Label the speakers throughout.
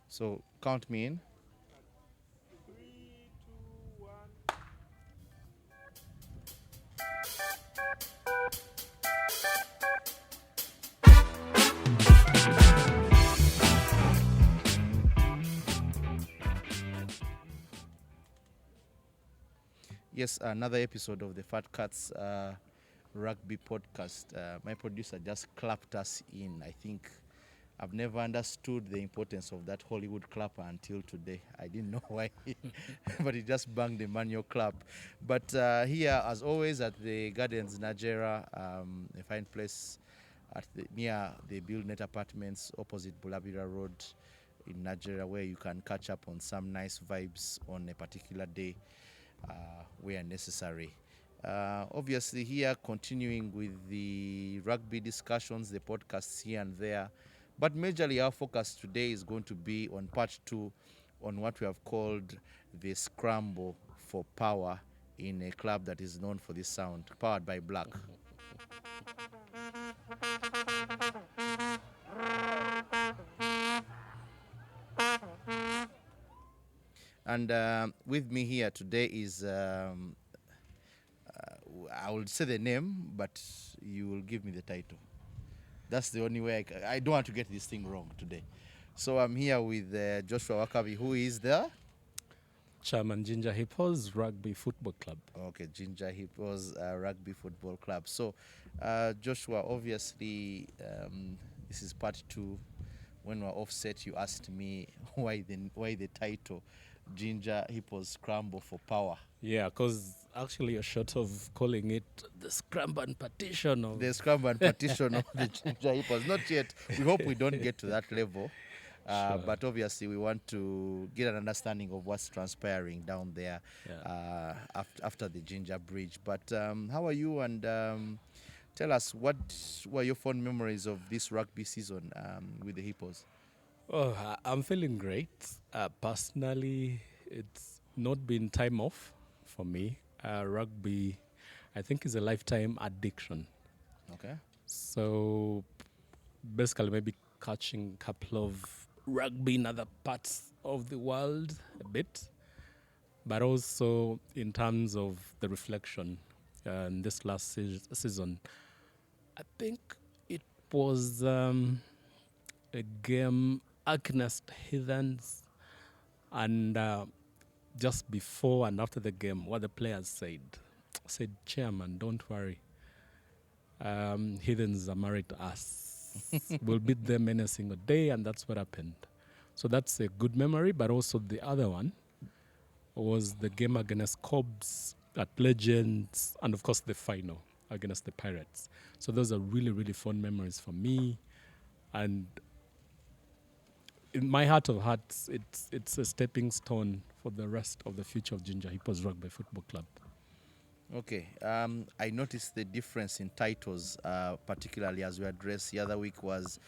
Speaker 1: So count me in.
Speaker 2: Three, two, one.
Speaker 1: Yes, another episode of the Fat Cats Rugby podcast. My producer just clapped us in. I think I've never understood the importance of that Hollywood clapper until today. I didn't know why, but he just banged the manual clap. But here, as always, at the Gardens, Nigeria, a fine place near the BuildNet Apartments opposite Bulabira Road in Nigeria, where you can catch up on some nice vibes on a particular day where necessary. Obviously, here continuing with the rugby discussions, the podcasts here and there. But majorly, our focus today is going to be on part two on what we have called the Scrum-ble for power in a club that is known for this sound, powered by Black. And with me here today is, I will say the name, but you will give me the title. That's the only way I don't want to get this thing wrong today. So I'm here with Joshua Wakabi, who is the
Speaker 2: Chairman Jinja Hippos Rugby Football Club.
Speaker 1: okay Jinja Hippos Rugby Football Club. So Joshua, obviously this is part two. When we're offset, you asked me why the title Jinja Hippos Scramble for Power.
Speaker 2: Yeah, because actually you're short of calling it the scramble and partition of...
Speaker 1: The scramble and partition of the Jinja Hippos. Not yet. We hope we don't get to that level.
Speaker 2: Sure.
Speaker 1: But obviously, we want to get an understanding of what's transpiring down there after the Jinja Bridge. But how are you? And tell us, what were your fond memories of this rugby season with the Hippos?
Speaker 2: Oh, I'm feeling great. Personally, it's not been time off for me. Rugby, I think, is a lifetime addiction.
Speaker 1: Okay.
Speaker 2: So basically, maybe catching a couple of rugby in other parts of the world a bit, but also in terms of the reflection in this last season, I think it was a game against Heathens, and just before and after the game, what the players said, Chairman, don't worry. Heathens are married to us. We'll beat them any single day, and that's what happened. So that's a good memory, but also the other one was the game against Cobs at Legends, and of course the final against the Pirates. So those are really, really fond memories for me. And in my heart of hearts, it's a stepping stone for the rest of the future of Jinja Hippos Rugby Football Club.
Speaker 1: Okay. I noticed the difference in titles, particularly as we addressed. The other week was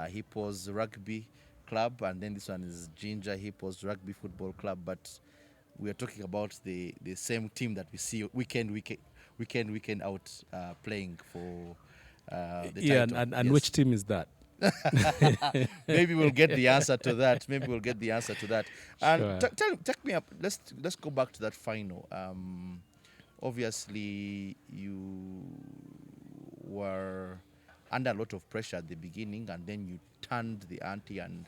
Speaker 1: Hippos Rugby Club, and then this one is Jinja Hippos Rugby Football Club. But we are talking about the same team that we see weekend out playing for the title.
Speaker 2: And
Speaker 1: Yes.
Speaker 2: which team is that?
Speaker 1: Maybe we'll get the answer to that. And
Speaker 2: Sure.
Speaker 1: take me up. Let's go back to that final. Obviously, you were under a lot of pressure at the beginning, and then you turned the ante and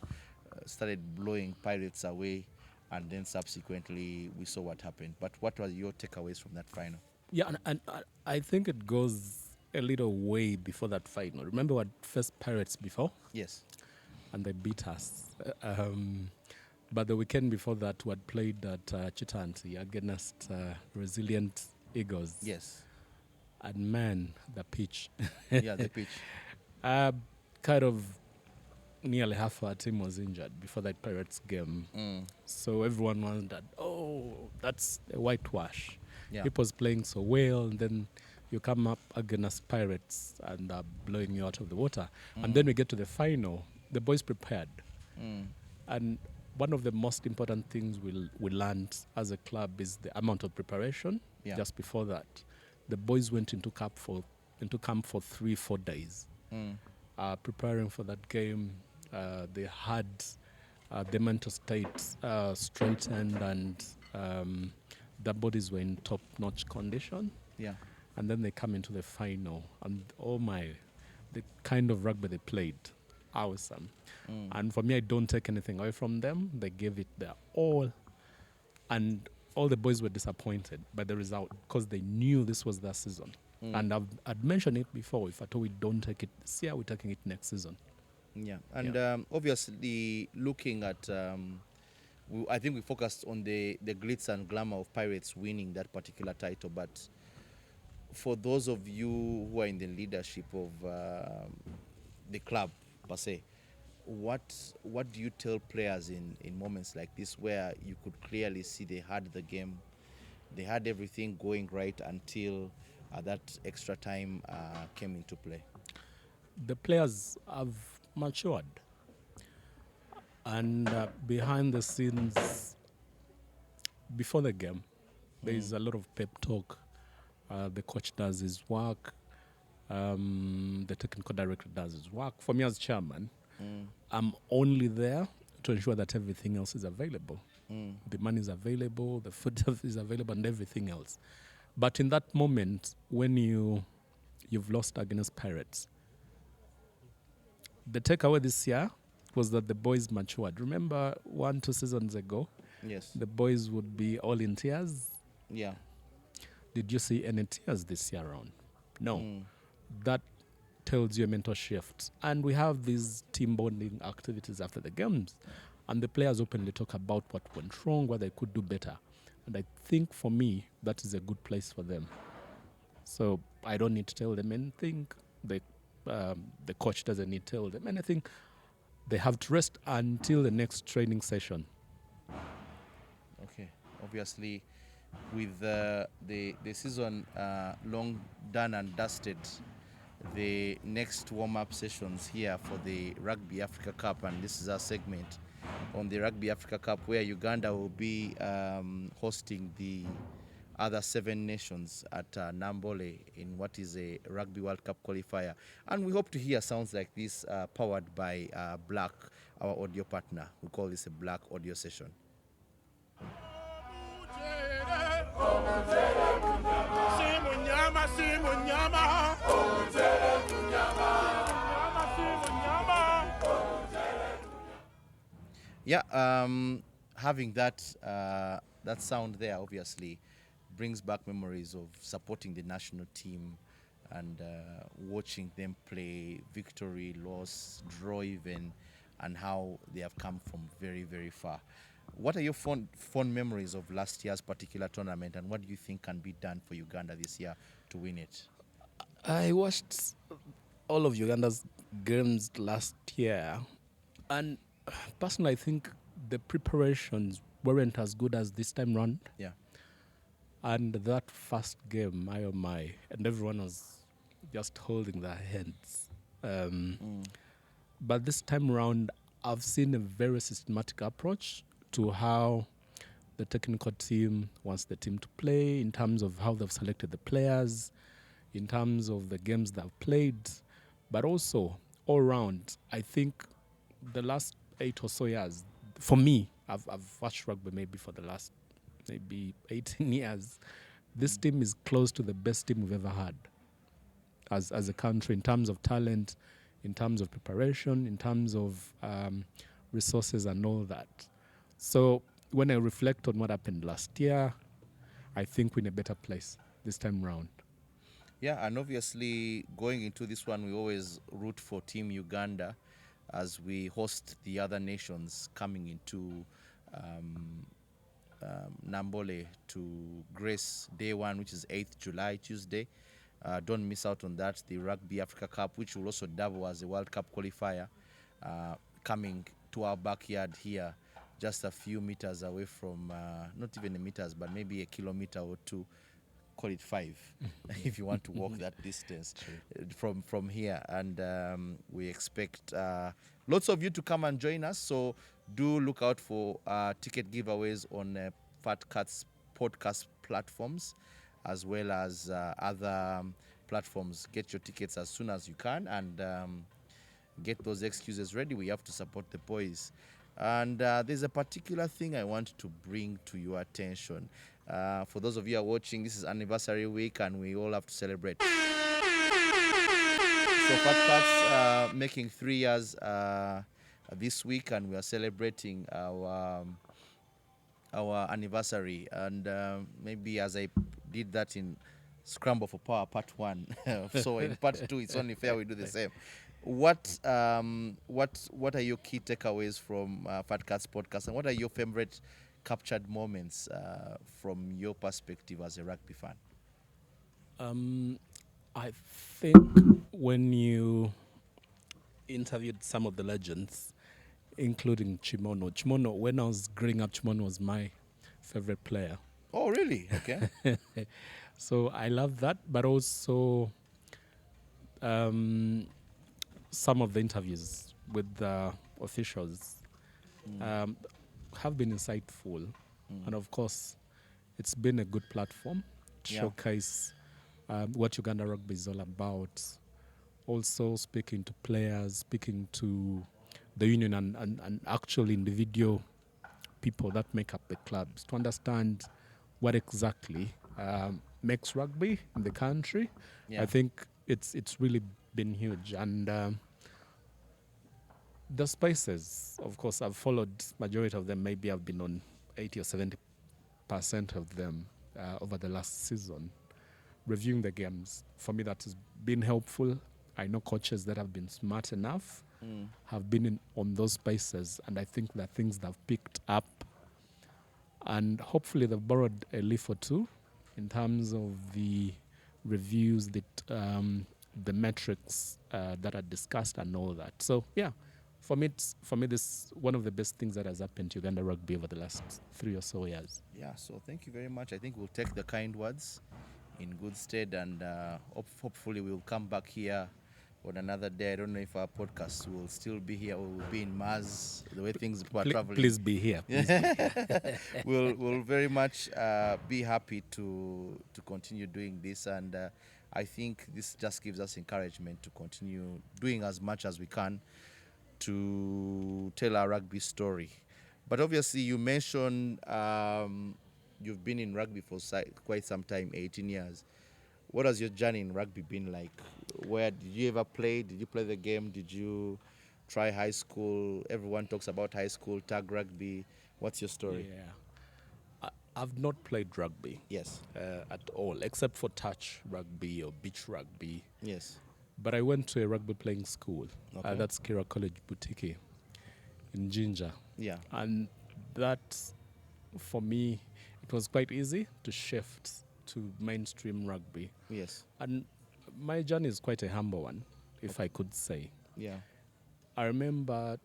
Speaker 1: started blowing Pirates away, and then subsequently we saw what happened. But what were your takeaways from that final?
Speaker 2: Yeah, and I think it goes a little way before that final. Remember what first Pirates before?
Speaker 1: Yes.
Speaker 2: And they beat us. But the weekend before that, we had played at Chitanti against resilient Eagles.
Speaker 1: Yes.
Speaker 2: And man, the pitch.
Speaker 1: Yeah, the pitch.
Speaker 2: Kind of nearly half our team was injured before that Pirates game. So everyone wondered, oh, that's a whitewash.
Speaker 1: Yeah.
Speaker 2: It was playing so well, and then you come up against Pirates and blowing you out of the water. And then we get to the final. The boys prepared. And one of the most important things we learned as a club is the amount of preparation.
Speaker 1: Yeah.
Speaker 2: Just before that, the boys went into camp for 3-4 days, preparing for that game. They had their mental state straightened, and their bodies were in top-notch condition.
Speaker 1: Yeah.
Speaker 2: And then they come into the final, and oh my, the kind of rugby they played, awesome. And for me, I don't take anything away from them. They gave it their all, and all the boys were disappointed by the result because they knew this was their season. And I'd mentioned it before. If at all we don't take it this year, we're taking it next season.
Speaker 1: Yeah, and obviously looking at, I think we focused on the glitz and glamour of Pirates winning that particular title, but for those of you who are in the leadership of the club per se, what do you tell players in moments like this where you could clearly see they had the game, they had everything going right until that extra time came into play?
Speaker 2: The players have matured, and behind the scenes, before the game, there is a lot of pep talk. The coach does his work. The technical director does his work. For me as chairman, I'm only there to ensure that everything else is available. The money is available, the food is available, and everything else. But in that moment, when you've lost against Pirates, the takeaway this year was that the boys matured. Remember 1-2 seasons ago,
Speaker 1: Yes.
Speaker 2: the boys would be all in tears.
Speaker 1: Yeah.
Speaker 2: Did you see any tears this year around? No. That tells you a mental shift. And we have these team bonding activities after the games, and the players openly talk about what went wrong, what they could do better. And I think for me, that is a good place for them. So I don't need to tell them anything. The coach doesn't need to tell them anything. They have to rest until the next training session.
Speaker 1: Okay. Obviously, with the season long done and dusted, the next warm-up sessions here for the Rugby Africa Cup, and this is our segment on the Rugby Africa Cup where Uganda will be hosting the other 7 nations at Nambole in what is a Rugby World Cup qualifier. And we hope to hear sounds like this powered by Black, our audio partner. We call this a Black audio session. Yeah, having that that sound there obviously brings back memories of supporting the national team and watching them play, victory, loss, draw even, and how they have come from very, very far. What are your fond memories of last year's particular tournament, and what do you think can be done for Uganda this year to win it?
Speaker 2: I watched all of Uganda's games last year, and personally, I think the preparations weren't as good as this time round.
Speaker 1: Yeah.
Speaker 2: And that first game, my oh my, and everyone was just holding their hands. But this time around, I've seen a very systematic approach to how the technical team wants the team to play, in terms of how they've selected the players, in terms of the games they've played, but also all round. I think the last 8 or so years, for me, I've watched rugby maybe for the last maybe 18 years. This team is close to the best team we've ever had as a country, in terms of talent, in terms of preparation, in terms of resources and all that. So when I reflect on what happened last year, I think we're in a better place this time round.
Speaker 1: Yeah, and obviously going into this one, we always root for Team Uganda as we host the other nations coming into Nambole to grace day 1, which is 8th July, Tuesday. Don't miss out on that. The Rugby Africa Cup, which will also double as a World Cup qualifier, coming to our backyard here, just a few meters away from, not even a meters, but maybe a kilometer or 2. Call it 5 if you want to walk that distance from here. And we expect lots of you to come and join us. So do look out for ticket giveaways on Fat Cats podcast platforms, as well as other platforms. Get your tickets as soon as you can, and get those excuses ready. We have to support the boys. And there's a particular thing I want to bring to your attention. For those of you who are watching, this is anniversary week and we all have to celebrate. So Fat Cats making 3 years this week, and we are celebrating our anniversary. And maybe as I did that in Scramble for Power Part 1, so in Part 2, it's only fair we do the same. What are your key takeaways from Fat Cats podcast, and what are your favorite captured moments from your perspective as a rugby fan?
Speaker 2: I think when you interviewed some of the legends, including Chimono, when I was growing up, Chimono was my favorite player.
Speaker 1: Oh, really? Okay.
Speaker 2: So I love that, but also some of the interviews with the officials have been insightful. And of course, it's been a good platform to showcase what Uganda Rugby is all about. Also speaking to players, speaking to the union and actually individual people that make up the clubs to understand what exactly makes rugby in the country. I think it's really been huge. And the spaces, of course, I've followed majority of them. Maybe I've been on 80 or 70% of them over the last season, reviewing the games. For me, that has been helpful. I know coaches that have been smart enough have been on those spaces, and I think that things that have picked up, and hopefully they've borrowed a leaf or two in terms of the reviews, the metrics that are discussed and all that. So yeah, for me, this one of the best things that has happened to Uganda Rugby over the last 3 or so years.
Speaker 1: Yeah, so thank you very much. I think we'll take the kind words in good stead, and hopefully we'll come back here on another day. I don't know if our podcast will still be here or will be in Mars, the way things are traveling.
Speaker 2: Please be here. Please be here.
Speaker 1: We'll very much be happy to continue doing this, and I think this just gives us encouragement to continue doing as much as we can to tell our rugby story. But obviously, you mentioned you've been in rugby for quite some time, 18 years. What has your journey in rugby been like? Where did you ever play? Did you play the game? Did you try high school? Everyone talks about high school, tag rugby. What's your story?
Speaker 2: Yeah. I've not played rugby.
Speaker 1: Yes.
Speaker 2: At all, except for touch rugby or beach rugby.
Speaker 1: Yes.
Speaker 2: But I went to a rugby playing school.
Speaker 1: Okay.
Speaker 2: That's Kiryowa College Boutique in Jinja.
Speaker 1: Yeah.
Speaker 2: And that, for me, it was quite easy to shift to mainstream rugby.
Speaker 1: Yes.
Speaker 2: And my journey is quite a humble one, if I could say.
Speaker 1: Yeah.
Speaker 2: I remember,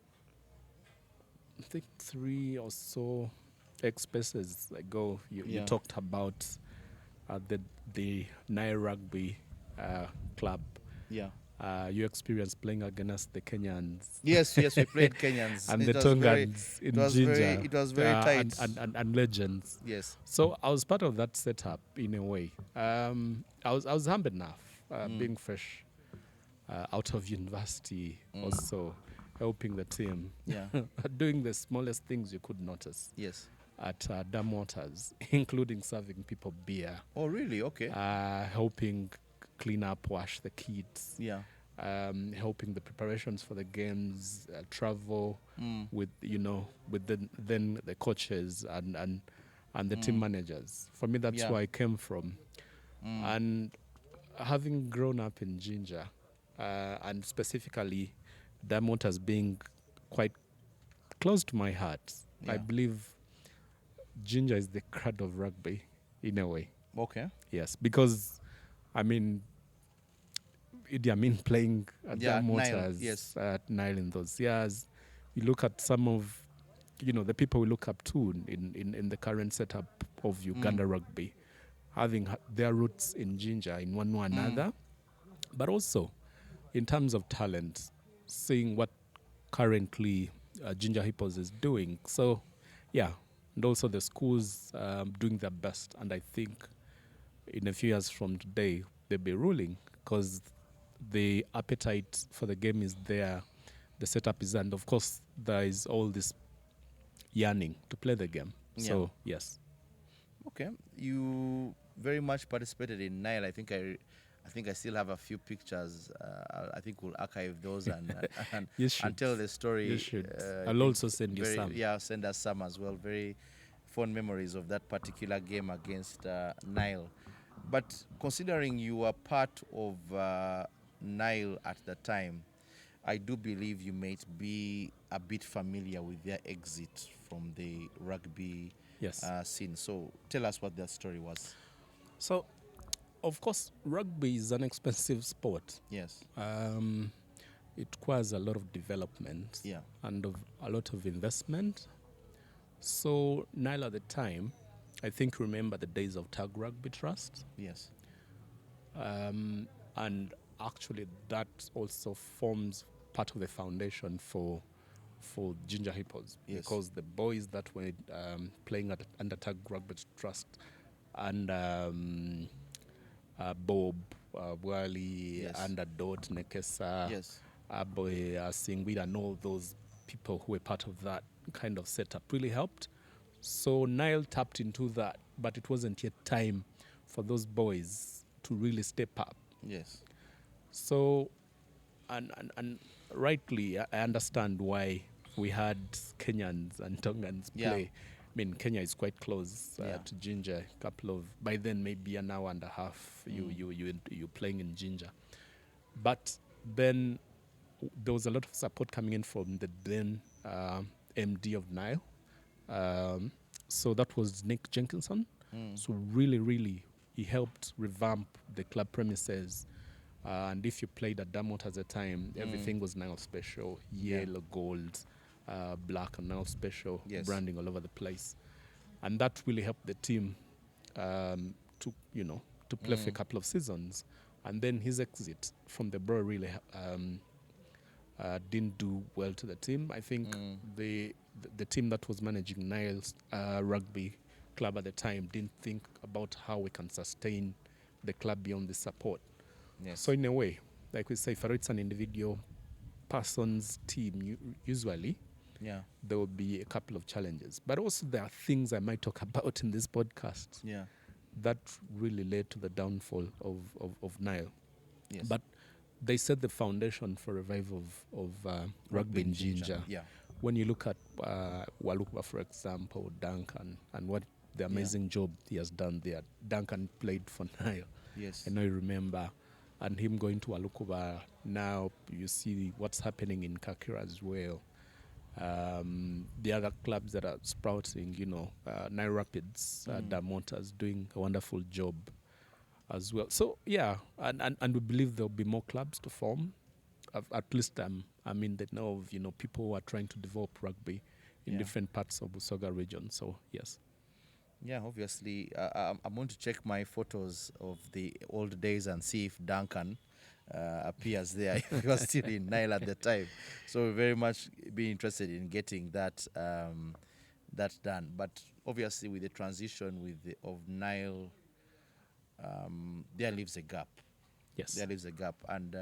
Speaker 2: I think 3 or so spaces ago, you talked about the Nile Rugby club.
Speaker 1: Yeah.
Speaker 2: You experienced playing against the Kenyans.
Speaker 1: Yes, we played Kenyans.
Speaker 2: And the Tongans in Jinja.
Speaker 1: It was very tight.
Speaker 2: And legends.
Speaker 1: Yes.
Speaker 2: So I was part of that setup in a way. I was humble enough, being fresh out of university, also helping the team.
Speaker 1: Yeah.
Speaker 2: Doing the smallest things you could notice.
Speaker 1: Yes.
Speaker 2: At dam waters, including serving people beer.
Speaker 1: Oh, really? Okay.
Speaker 2: Helping clean up, wash the kids.
Speaker 1: Yeah.
Speaker 2: Helping the preparations for the games, travel with then the coaches and the team managers. For me, that's where I came from. And having grown up in Jinja, and specifically Damoters being quite close to my heart, I believe Jinja is the cradle of rugby in a way.
Speaker 1: Okay.
Speaker 2: Yes, because I mean, Idi Amin playing at Damoters at Nile in those years. You look at some of, the people we look up to in the current setup of Uganda Rugby, having their roots in Jinja in one way or another, but also in terms of talent, seeing what currently Jinja Hippos is doing. So, yeah, and also the schools doing their best, and I think in a few years from today, they'll be ruling because the appetite for the game is there, the setup is, and of course, there is all this yearning to play the game.
Speaker 1: Yeah.
Speaker 2: So yes.
Speaker 1: Okay, you very much participated in Nile. I think I still have a few pictures. I think we'll archive those and
Speaker 2: You should.
Speaker 1: tell the story.
Speaker 2: You should.
Speaker 1: I
Speaker 2: I'll
Speaker 1: think
Speaker 2: also send you some.
Speaker 1: Yeah, send us some as well. Very fond memories of that particular game against Nile. But considering you were part of Nile at the time, I do believe you might be a bit familiar with their exit from the rugby
Speaker 2: Yes.
Speaker 1: scene. So tell us what their story was.
Speaker 2: So, of course, rugby is an expensive sport.
Speaker 1: Yes.
Speaker 2: It requires a lot of development
Speaker 1: Yeah.
Speaker 2: and a lot of investment. So Nile at the time, I think remember the days of Tag Rugby Trust.
Speaker 1: Yes.
Speaker 2: And actually that also forms part of the foundation for Jinja Hippos.
Speaker 1: Yes.
Speaker 2: Because the boys that were playing under Tag Rugby Trust and Bob, Wali,
Speaker 1: Yes.
Speaker 2: under Dot, Nekesa,
Speaker 1: Yes.
Speaker 2: Aboy, Singwid, and all those people who were part of that kind of setup really helped. So Nile tapped into that, but it wasn't yet time for those boys to really step up.
Speaker 1: Yes.
Speaker 2: So, and rightly, I understand why we had Kenyans and Tongans
Speaker 1: Yeah.
Speaker 2: play. I mean, Kenya is quite close
Speaker 1: Yeah.
Speaker 2: to Jinja. By then maybe an hour and a half. You playing in Jinja, but then there was a lot of support coming in from the then MD of Nile. So that was Nick Jenkinson. So really, he helped revamp the club premises. And if you played at Damot at the time, everything was Nile special, yellow, gold, black, and Nile special,
Speaker 1: Yes.
Speaker 2: branding all over the place. And that really helped the team to play for a couple of seasons. And then his exit from the Bro really didn't do well to the team. I think the team that was managing Nile's rugby club at the time didn't think about how we can sustain the club beyond the support.
Speaker 1: Yes.
Speaker 2: So in a way, like we say, for it's an individual person's team, usually
Speaker 1: Yeah.
Speaker 2: there will be a couple of challenges. But also there are things I might talk about in this podcast
Speaker 1: Yeah.
Speaker 2: that really led to the downfall of Nile.
Speaker 1: Yes.
Speaker 2: But they set the foundation for revival of rugby in Jinja.
Speaker 1: Yeah.
Speaker 2: When you look at Walupa, for example, Duncan, and what the amazing job he has done there. Duncan played for Nile.
Speaker 1: Yes.
Speaker 2: I know you remember. And him going to Walukuba, now you see what's happening in Kakira as well. The other clubs that are sprouting, Nile Rapids, Damota's doing a wonderful job as well. So, yeah, and we believe there'll be more clubs to form. At least, they know of, people who are trying to develop rugby in different parts of Busoga region. So, yes.
Speaker 1: Yeah, obviously, I'm going to check my photos of the old days and see if Duncan appears there, if he was still in Nile at the time. So we're very much be interested in getting that done. But obviously, with the transition of Nile, there lives a gap.
Speaker 2: Yes.
Speaker 1: There lives a gap. And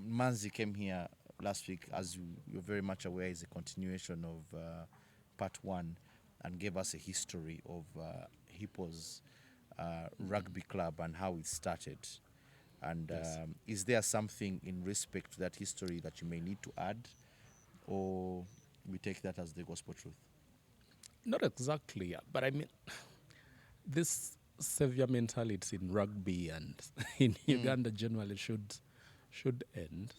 Speaker 1: Manzi came here last week, as you're very much aware, is a continuation of part one, and gave us a history of Hippos Rugby Club and how it started. And is there something in respect to that history that you may need to add, or we take that as the gospel truth?
Speaker 2: Not exactly, but I mean, this savior mentality in rugby and in Uganda generally should end.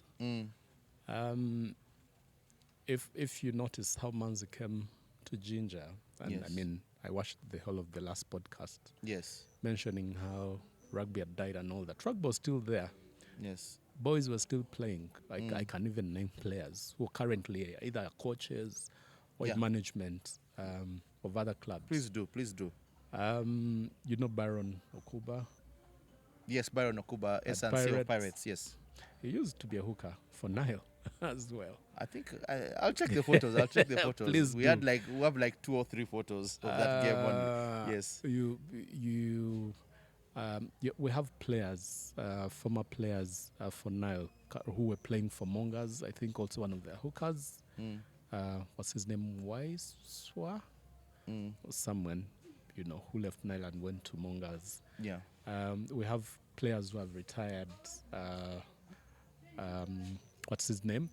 Speaker 2: If you notice how Manzi came to Jinja, and I watched the whole of the last podcast.
Speaker 1: Yes.
Speaker 2: Mentioning how rugby had died and all that. Rugby was still there.
Speaker 1: Yes.
Speaker 2: Boys were still playing. I can even name players who currently either are coaches or in management of other clubs.
Speaker 1: Please do.
Speaker 2: Byron Okuba?
Speaker 1: Yes, Byron Okuba, S&C of Pirates, yes.
Speaker 2: He used to be a hooker for Nile as well.
Speaker 1: I think I'll check the photos.
Speaker 2: Please
Speaker 1: we have 2 or 3 photos of that game on. Yes.
Speaker 2: You we have players, former players for Nile who were playing for Mongas. I think also one of their hookers. What's his name? Waiswa? Someone, who left Nile and went to Mongas.
Speaker 1: Yeah.
Speaker 2: We have players who have retired. What's his name?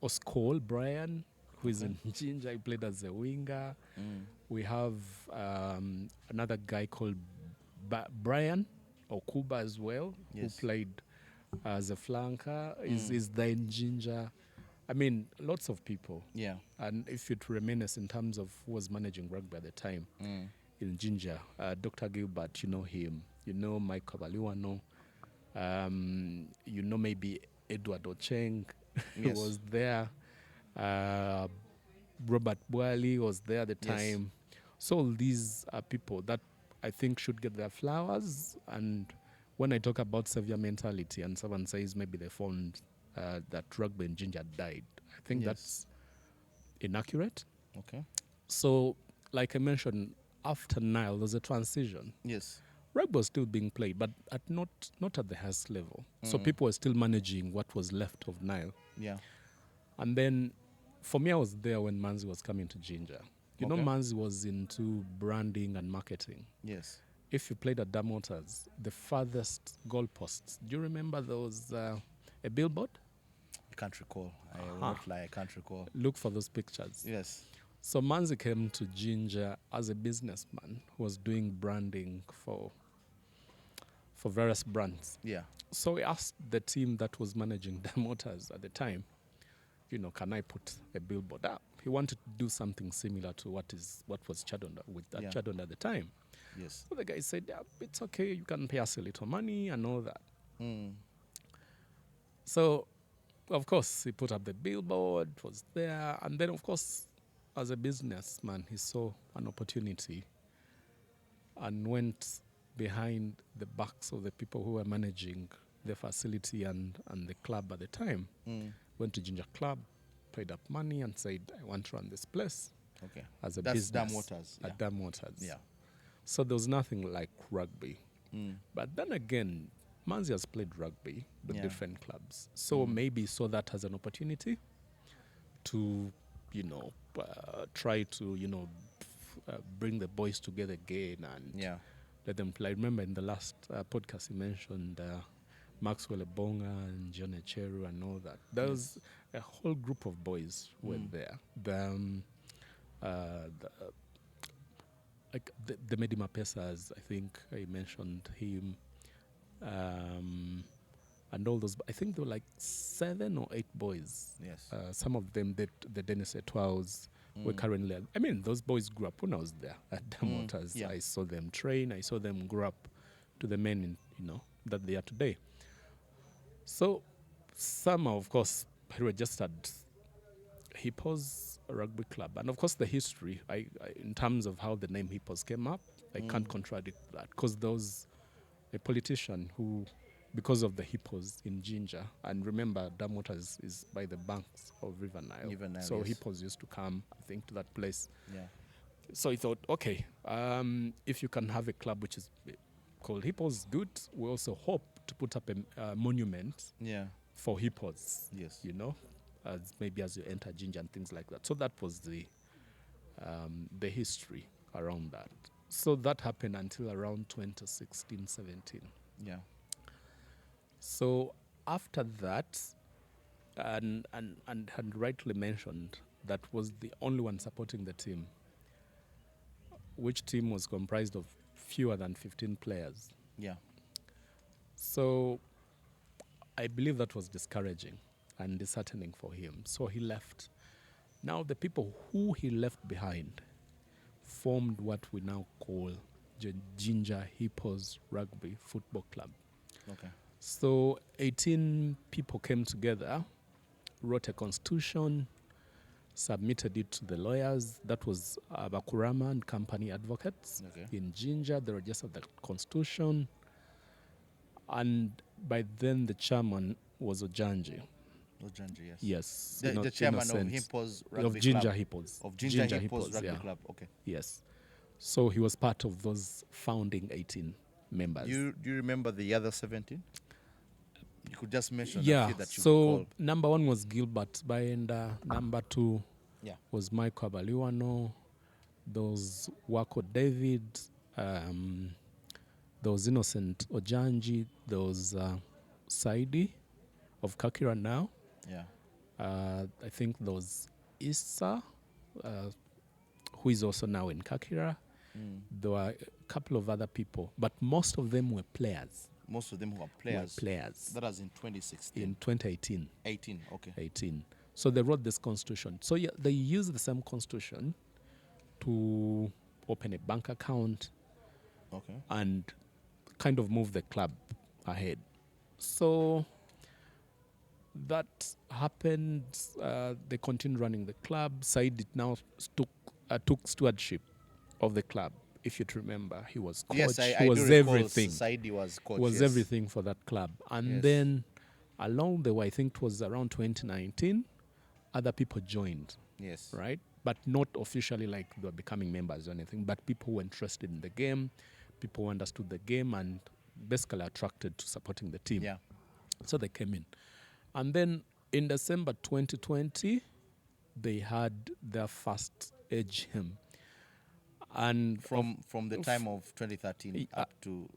Speaker 2: Oskol Brian, who is in Jinja. He played as a winger. We have another guy called Brian Okuba as well,
Speaker 1: Yes.
Speaker 2: who played as a flanker. Is there in Jinja? I mean, lots of people.
Speaker 1: Yeah.
Speaker 2: And if you to reminisce in terms of who was managing rugby at the time in Jinja, Dr. Gilbert, you know him. You know Mike Kabaliwano. Maybe Edward Ocheng
Speaker 1: Yes.
Speaker 2: was there. Robert Boali was there at the
Speaker 1: Yes.
Speaker 2: time. So all these are people that I think should get their flowers. And when I talk about savior mentality and someone says maybe they found that rugby in Jinja died, I think
Speaker 1: Yes.
Speaker 2: that's inaccurate.
Speaker 1: Okay.
Speaker 2: So, like I mentioned, after Nile, there's a transition.
Speaker 1: Yes.
Speaker 2: Rugby was still being played, but not at the highest level. So people were still managing what was left of Nile.
Speaker 1: Yeah.
Speaker 2: And then, for me, I was there when Manzi was coming to Jinja.
Speaker 1: Okay.
Speaker 2: Manzi was into branding and marketing.
Speaker 1: Yes.
Speaker 2: If you played at Damoters, the farthest goalposts, do you remember those, a billboard?
Speaker 1: I can't recall. I will not lie. I can't recall.
Speaker 2: Look for those pictures.
Speaker 1: Yes.
Speaker 2: So Manzi came to Jinja as a businessman who was doing branding for various brands.
Speaker 1: Yeah.
Speaker 2: So he asked the team that was managing Damoters at the time, can I put a billboard up? He wanted to do something similar to what was Chadonda with that Chadonda at the time.
Speaker 1: Yes.
Speaker 2: So the guy said, yeah, it's okay, you can pay us a little money and all that. So, of course, he put up the billboard, it was there. And then, of course, as a businessman, he saw an opportunity and went behind the backs of the people who were managing the facility and the club at the time. Went to Jinja Club, paid up money and said, I want to run this place
Speaker 1: Okay.
Speaker 2: as a
Speaker 1: That's
Speaker 2: business.
Speaker 1: Damoters.
Speaker 2: At Damoters.
Speaker 1: Yeah.
Speaker 2: So there was nothing like rugby. But then again, Manzi has played rugby with different clubs. So maybe saw that as an opportunity to, try to, bring the boys together again and let them play. I remember in the last podcast you mentioned Maxwell Ebonga and John Echeru and all that. There was a whole group of boys who were there. The Medima Pesas, I think I mentioned him, and all those. I think there were like 7 or 8 boys.
Speaker 1: Yes.
Speaker 2: Some of them, the Dennis Etoiles, were currently. I mean, those boys grew up when I was there at Damoters.
Speaker 1: Yeah.
Speaker 2: I saw them train. I saw them grow up to the men that they are today. So, some are, of course, registered Hippos Rugby Club. And, of course, the history, in terms of how the name Hippos came up, I can't contradict that. Because there was a politician who, because of the Hippos in Jinja, and remember, Damoters is by the banks of River Nile. So Hippos used to come, I think, to that place.
Speaker 1: Yeah.
Speaker 2: So he thought, okay, if you can have a club which is called Hippos, good. We also hope to put up a monument for Hippos.
Speaker 1: Yes.
Speaker 2: As you enter Jinja and things like that. So that was the history around that. So that happened until around 2016, 17.
Speaker 1: Yeah.
Speaker 2: So after that, and rightly mentioned, that was the only one supporting the team, which team was comprised of fewer than 15 players.
Speaker 1: Yeah.
Speaker 2: So I believe that was discouraging and disheartening for him. So he left. Now the people who he left behind formed what we now call Jinja Hippos Rugby Football Club.
Speaker 1: Okay.
Speaker 2: So 18 people came together, wrote a constitution, submitted it to the lawyers. That was Bakurama and Company Advocates in Jinja. They registered the constitution. And by then the chairman was Ojanji.
Speaker 1: Ojanji, yes.
Speaker 2: Yes.
Speaker 1: The chairman of Hippos Rugby
Speaker 2: of Jinja
Speaker 1: Club.
Speaker 2: Hippos.
Speaker 1: Of Jinja Hippos Rugby Club, okay.
Speaker 2: Yes. So he was part of those founding 18 members.
Speaker 1: Do you remember the other 17? You could just mention a
Speaker 2: Yeah,
Speaker 1: few that you
Speaker 2: so
Speaker 1: recall.
Speaker 2: number one was Gilbert Baenda, number two
Speaker 1: Yeah.
Speaker 2: was Michael Abaliwano, there was Wako David, there was Innocent Ojanji, there was Saidi of Kakira now.
Speaker 1: Yeah.
Speaker 2: I think there was Issa, who is also now in Kakira. There were a couple of other people, but most of them were players.
Speaker 1: Most of them who are players. That was in 2016.
Speaker 2: In 2018.
Speaker 1: 18, okay.
Speaker 2: 18. So they wrote this constitution. So yeah, they used the same constitution to open a bank account,
Speaker 1: Okay.
Speaker 2: and kind of move the club ahead. So that happened. They continued running the club. Said now took stewardship of the club. If you'd remember, he was coach.
Speaker 1: Yes, I
Speaker 2: he was
Speaker 1: do recall
Speaker 2: everything.
Speaker 1: Saidi was coach.
Speaker 2: He was
Speaker 1: yes.
Speaker 2: everything for that club. And
Speaker 1: Yes.
Speaker 2: then along the way, I think it was around 2019, other people joined,
Speaker 1: Yes.
Speaker 2: right? But not officially like they were becoming members or anything, but people were interested in the game, people who understood the game and basically attracted to supporting the team.
Speaker 1: Yeah.
Speaker 2: So they came in. And then in December 2020, they had their first AGM. And
Speaker 1: From the time of 2013 up to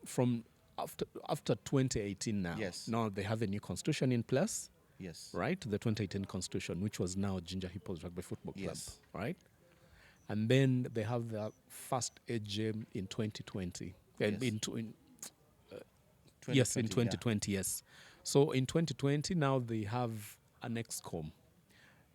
Speaker 2: from after 2018 now.
Speaker 1: Yes.
Speaker 2: Now they have a new constitution in place,
Speaker 1: yes.
Speaker 2: right? The 2018 constitution, which was now Jinja Hippos Rugby Football Club,
Speaker 1: Yes.
Speaker 2: right? And then they have their first AGM in 2020.
Speaker 1: Yes.
Speaker 2: Yes, in
Speaker 1: 2020,
Speaker 2: 2020, yes. So in 2020, now they have an ExCom.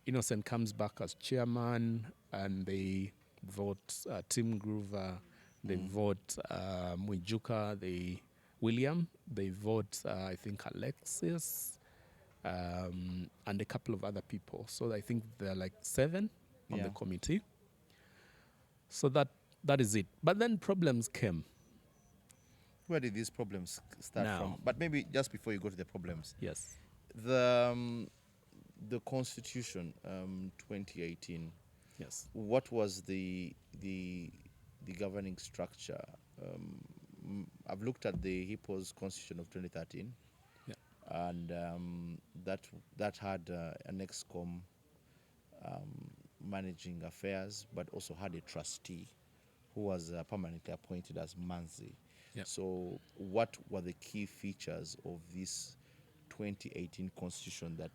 Speaker 2: Innocent comes back as chairman, and they vote Tim Groover, they vote Mwijuka, William, they vote, I think, Alexis, and a couple of other people. So I think there are like 7 on
Speaker 1: Yeah.
Speaker 2: the committee. So that is it. But then problems came.
Speaker 1: Where did these problems start
Speaker 2: Now.
Speaker 1: from? But maybe just before you go to the problems,
Speaker 2: Yes.
Speaker 1: the Constitution 2018.
Speaker 2: Yes.
Speaker 1: What was the governing structure? I've looked at the Hippos Constitution of 2013,
Speaker 2: Yeah.
Speaker 1: and that had an ExCom managing affairs, but also had a trustee who was permanently appointed as Manzi.
Speaker 2: Yeah.
Speaker 1: So, what were the key features of this 2018 Constitution that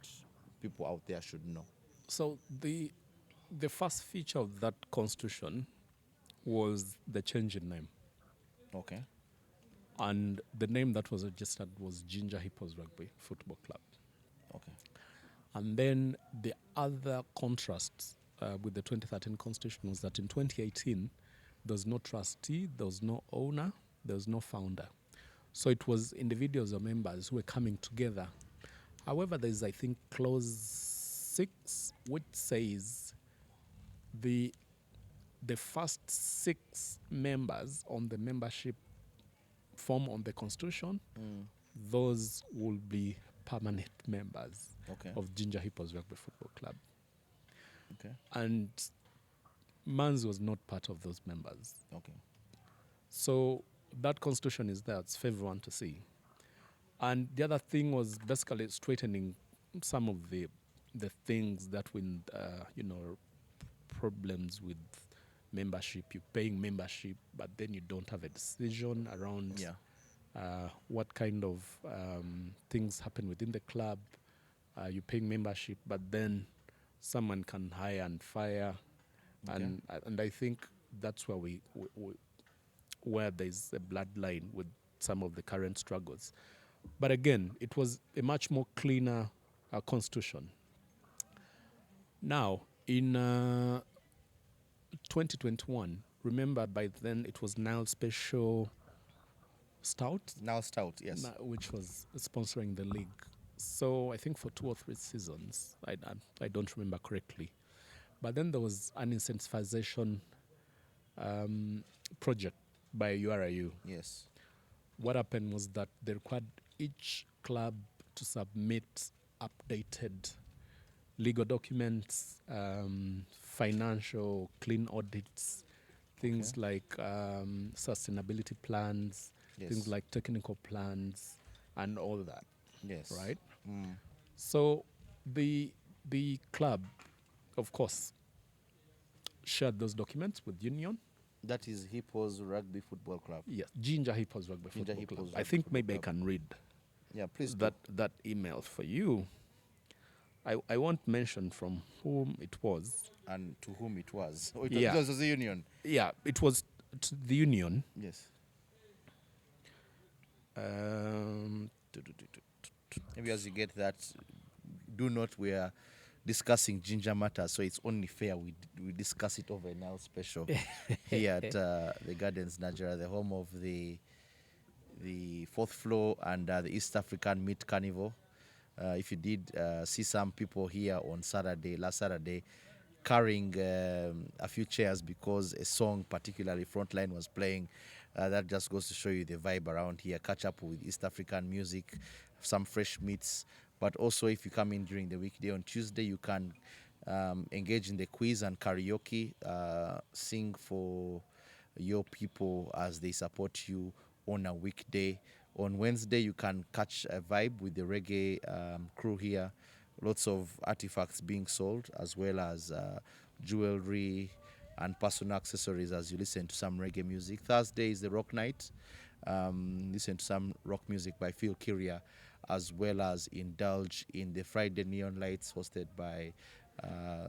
Speaker 1: people out there should know?
Speaker 2: So the first feature of that constitution was the change in name.
Speaker 1: Okay.
Speaker 2: And the name that was registered was Jinja Hippos Rugby Football Club.
Speaker 1: Okay.
Speaker 2: And then the other contrast with the 2013 constitution was that in 2018, there was no trustee, there was no owner, there was no founder. So it was individuals or members who were coming together. However, there's, I think, clause 6, which says the first 6 members on the membership form on the constitution, those will be permanent members
Speaker 1: Okay.
Speaker 2: of Jinja Hippos Rugby Football Club.
Speaker 1: Okay.
Speaker 2: And Manzi was not part of those members.
Speaker 1: Okay.
Speaker 2: So that constitution is there. It's for everyone to see. And the other thing was basically straightening some of the things that when problems with membership. You're paying membership, but then you don't have a decision around what kind of things happen within the club. You're paying membership, but then someone can hire and fire, and I think that's where where there's a bloodline with some of the current struggles. But again, it was a much more cleaner constitution. Now, in 2021, remember by then it was Nile Special Stout,
Speaker 1: Now Stout, yes.
Speaker 2: which was sponsoring the league. So I think for 2 or 3 seasons, I don't remember correctly. But then there was an incentivization project by URIU.
Speaker 1: Yes.
Speaker 2: What happened was that they required each club to submit updated legal documents, financial clean audits things like sustainability plans, things
Speaker 1: Yes.
Speaker 2: like technical plans, and all that,
Speaker 1: Yes.
Speaker 2: right?
Speaker 1: Mm.
Speaker 2: So the club, of course, shared those documents with Union.
Speaker 1: That is Hippos Rugby Football Club.
Speaker 2: Yes, Jinja Hippos Rugby
Speaker 1: Jinja
Speaker 2: Football Club.
Speaker 1: Hippos
Speaker 2: I
Speaker 1: Rugby
Speaker 2: think
Speaker 1: Football
Speaker 2: maybe I
Speaker 1: Club.
Speaker 2: can read
Speaker 1: Yeah, please do.
Speaker 2: that email for you. I won't mention from whom it was.
Speaker 1: And to whom it was. Oh,
Speaker 2: Yeah.
Speaker 1: it was the Union.
Speaker 2: Yeah, it was to the Union.
Speaker 1: Yes.
Speaker 2: Um,
Speaker 1: Maybe as you get that, do note we are discussing Jinja matters, so it's only fair we discuss it over now special here at the Gardens, Nigeria, the home of the fourth floor and the East African Meat Carnival. If you did see some people here on last Saturday, carrying a few chairs because a song, particularly Frontline, was playing. That just goes to show you the vibe around here. Catch up with East African music, some fresh meats. But also, if you come in during the weekday on Tuesday, you can engage in the quiz and karaoke, sing for your people as they support you on a weekday. On Wednesday, you can catch a vibe with the reggae crew here. Lots of artifacts being sold, as well as jewelry and personal accessories as you listen to some reggae music. Thursday is the rock night. Listen to some rock music by Phil Kiryowa, as well as indulge in the Friday neon lights hosted by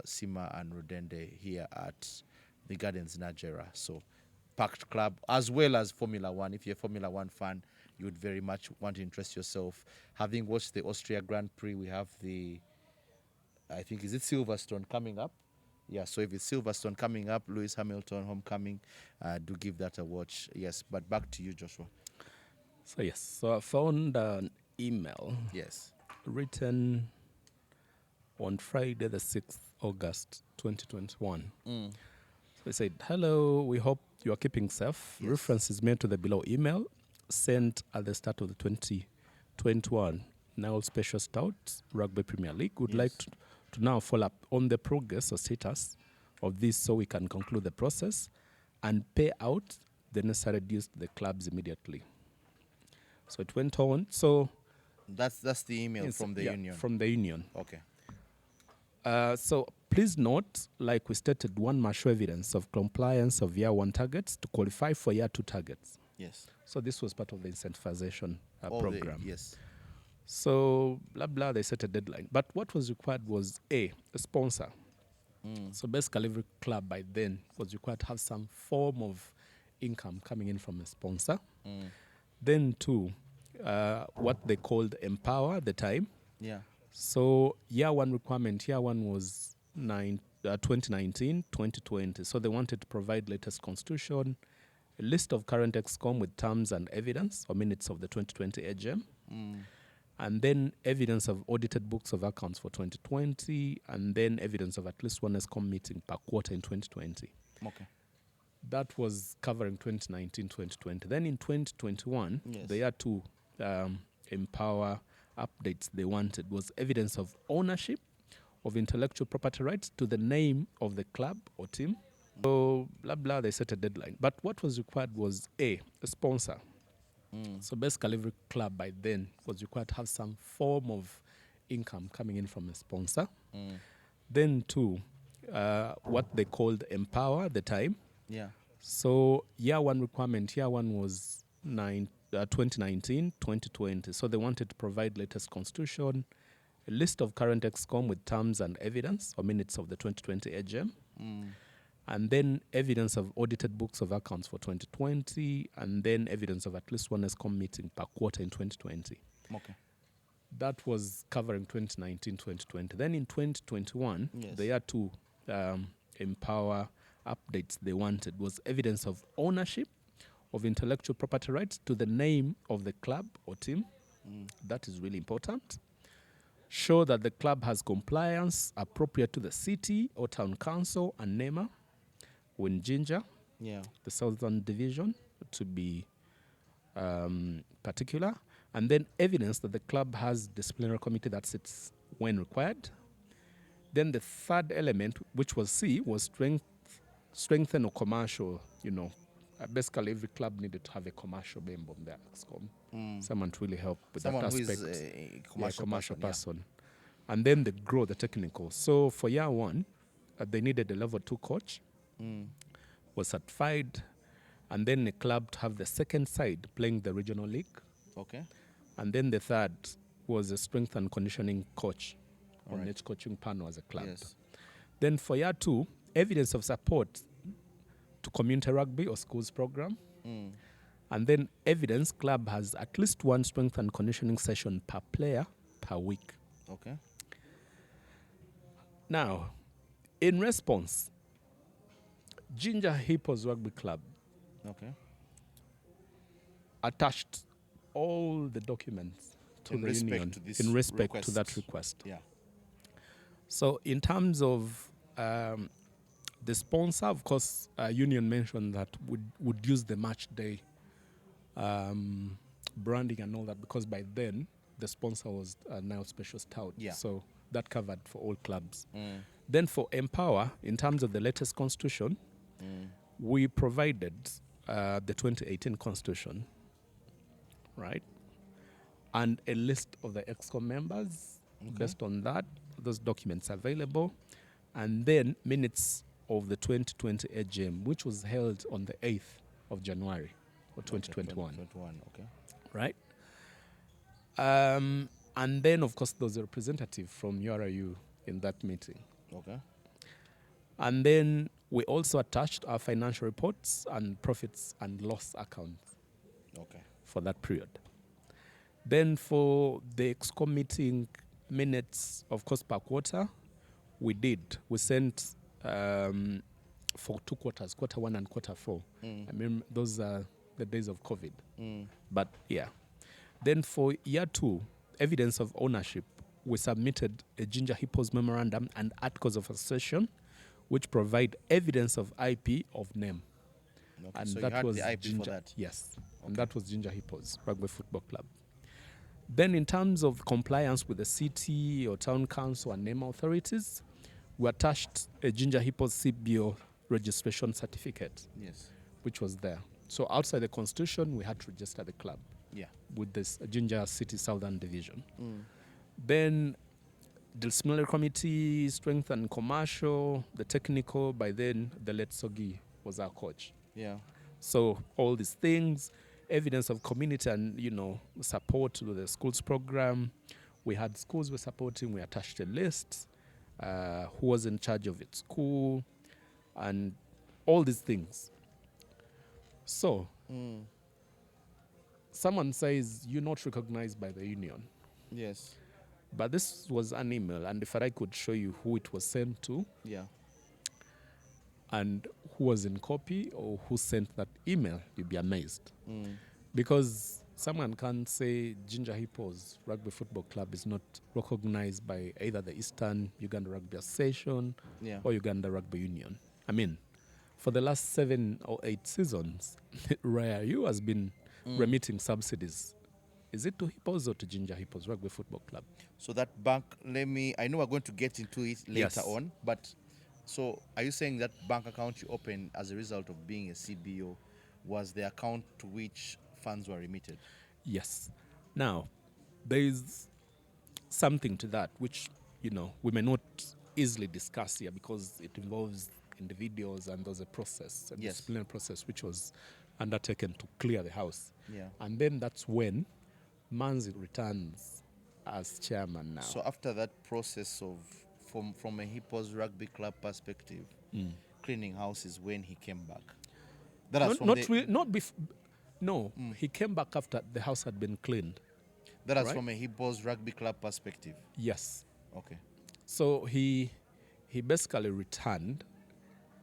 Speaker 1: Sima and Rodende here at the Gardens, Nigeria. So, packed club, as well as Formula One. If you're a Formula One fan, you would very much want to interest yourself. Having watched the Austria Grand Prix, we have I think, is it Silverstone coming up? Yeah, so if it's Silverstone coming up, Lewis Hamilton homecoming, do give that a watch. Yes, but back to you, Joshua.
Speaker 2: So yes, so I found an email
Speaker 1: Yes.
Speaker 2: written on Friday the 6th August 2021. So it said, "Hello, we hope you are keeping safe."
Speaker 1: Yes.
Speaker 2: Reference is made to the below email sent at the start of the 2021 Nile Special Stout Rugby Premier League. Would like to now follow up on the progress or status of this so we can conclude the process and pay out the necessary dues to the clubs immediately. So it went on. So
Speaker 1: that's the email from the union.
Speaker 2: From the union.
Speaker 1: Okay.
Speaker 2: So please note, like we stated, one must show evidence of compliance of year one targets to qualify for year two targets.
Speaker 1: Yes.
Speaker 2: So this was part of the incentivization program.
Speaker 1: Yes.
Speaker 2: So blah blah, they set a deadline. But what was required was a sponsor. So basically, every club by then was required to have some form of income coming in from a sponsor. Then two, what they called Empower at the time.
Speaker 1: Yeah.
Speaker 2: So year one was 2019, 2020. So they wanted to provide latest constitution, a list of current ExCom with terms and evidence or minutes of the 2020 AGM, and then evidence of audited books of accounts for 2020, and then evidence of at least one ExCom meeting per quarter in 2020.
Speaker 1: Okay.
Speaker 2: That was covering 2019, 2020. Then in 2021, the year two Empower updates they wanted was evidence of ownership of intellectual property rights to the name of the club or team. So blah blah, they set a deadline. But what was required was a sponsor. So basically, every club by then was required to have some form of income coming in from a sponsor. Then two, what they called Empower at the time.
Speaker 1: Yeah.
Speaker 2: So year one was 2019, 2020. So they wanted to provide latest constitution, a list of current ExCom with terms and evidence or minutes of the 2020 AGM, and then evidence of audited books of accounts for 2020, and then evidence of at least one ExCom meeting per quarter in 2020.
Speaker 1: Okay.
Speaker 2: That was covering 2019, 2020. Then in 2021, the year two Empower updates they wanted was evidence of ownership of intellectual property rights to the name of the club or team. That is really important. Show that the club has compliance appropriate to the city or town council and NEMA when Jinja, the Southern Division, to be particular. And then evidence that the club has disciplinary committee that sits when required. Then the third element, which was C, was strengthen a commercial, basically every club needed to have a commercial member on their EXCOM. Someone to really help with
Speaker 1: Someone
Speaker 2: that
Speaker 1: who
Speaker 2: aspect.
Speaker 1: is a commercial,
Speaker 2: person. And then they grow the technical. So for year one, they needed a level 2 coach, was certified, and then a club to have the second side playing the regional league.
Speaker 1: Okay.
Speaker 2: And then the third was a strength and conditioning coach on
Speaker 1: Alright.
Speaker 2: each coaching panel as a club.
Speaker 1: Yes.
Speaker 2: Then for year two, evidence of support to community rugby or schools program. And then evidence club has at least one strength and conditioning session per player per week.
Speaker 1: Okay.
Speaker 2: Now, in response, Jinja Hippos Rugby Club
Speaker 1: Okay.
Speaker 2: attached all the documents to
Speaker 1: In
Speaker 2: the
Speaker 1: respect
Speaker 2: union
Speaker 1: to this
Speaker 2: in respect to
Speaker 1: request.
Speaker 2: that request.
Speaker 1: Yeah.
Speaker 2: So in terms of the sponsor, of course, union mentioned that would use the match day branding and all that, because by then the sponsor was Nile Special Stout.
Speaker 1: Yeah.
Speaker 2: So that covered for all clubs. Then for Empower, in terms of the latest constitution, we provided the 2018 constitution, right? And a list of the EXCOM members. Based on that, those documents available. And then minutes of the 2020 AGM, which was held on the 8th of January of 2021.
Speaker 1: 2021, okay.
Speaker 2: Right? And then, of course, there was a representative from URU in that meeting.
Speaker 1: Okay.
Speaker 2: And then we also attached our financial reports and profits and loss accounts
Speaker 1: Okay.
Speaker 2: for that period. Then for the EXCOM meeting minutes, of course, per quarter, we sent for 2 quarters, quarter 1 and quarter 4. I mean, those are the days of COVID. But yeah. Then for year 2, evidence of ownership, we submitted a Jinja Hippos memorandum and articles of association, which provide evidence of IP of name.
Speaker 1: Okay.
Speaker 2: And
Speaker 1: So
Speaker 2: that
Speaker 1: you had
Speaker 2: was
Speaker 1: the IP
Speaker 2: Jinja,
Speaker 1: for that.
Speaker 2: yes. And that was Jinja Hippos Rugby Football Club. Then in terms of compliance with the city or town council and name authorities, we attached a Jinja Hippos CBO registration certificate,
Speaker 1: Yes.
Speaker 2: which was there. So outside the constitution, we had to register the club
Speaker 1: Yeah.
Speaker 2: with this Jinja City Southern Division. Then disciplinary committee, strength and commercial, the technical, by then the late Sogi was our coach.
Speaker 1: Yeah.
Speaker 2: So all these things, evidence of community and, support to the schools program. We had schools we're supporting, we attached a list, who was in charge of its school, and all these things. So, someone says you're not recognized by the union.
Speaker 1: Yes.
Speaker 2: But this was an email, and if I could show you who it was sent to,
Speaker 1: Yeah.
Speaker 2: and who was in copy or who sent that email, you'd be amazed. Because someone can say Jinja Hippos Rugby Football Club is not recognized by either the Eastern Uganda Rugby Association or Uganda Rugby Union. I mean, for the last 7 or 8 seasons, RIU has been remitting subsidies. Is it to Hippos or to Jinja Hippos Rugby Football Club?
Speaker 1: So that bank, I know we're going to get into it later
Speaker 2: Yes.
Speaker 1: on, but so are you saying that bank account you opened as a result of being a CBO was the account to which funds were remitted?
Speaker 2: Yes. Now, there is something to that which, we may not easily discuss here because it involves individuals and there's a process, a disciplinary process which was undertaken to clear the house.
Speaker 1: Yeah.
Speaker 2: And then that's when Manzi returns as chairman now.
Speaker 1: So after that process of from a Hippos Rugby Club perspective, cleaning house is when he came back. That was
Speaker 2: he came back after the house had been cleaned.
Speaker 1: That is
Speaker 2: right?
Speaker 1: from a Hippos Rugby Club perspective.
Speaker 2: Yes.
Speaker 1: Okay.
Speaker 2: So he basically returned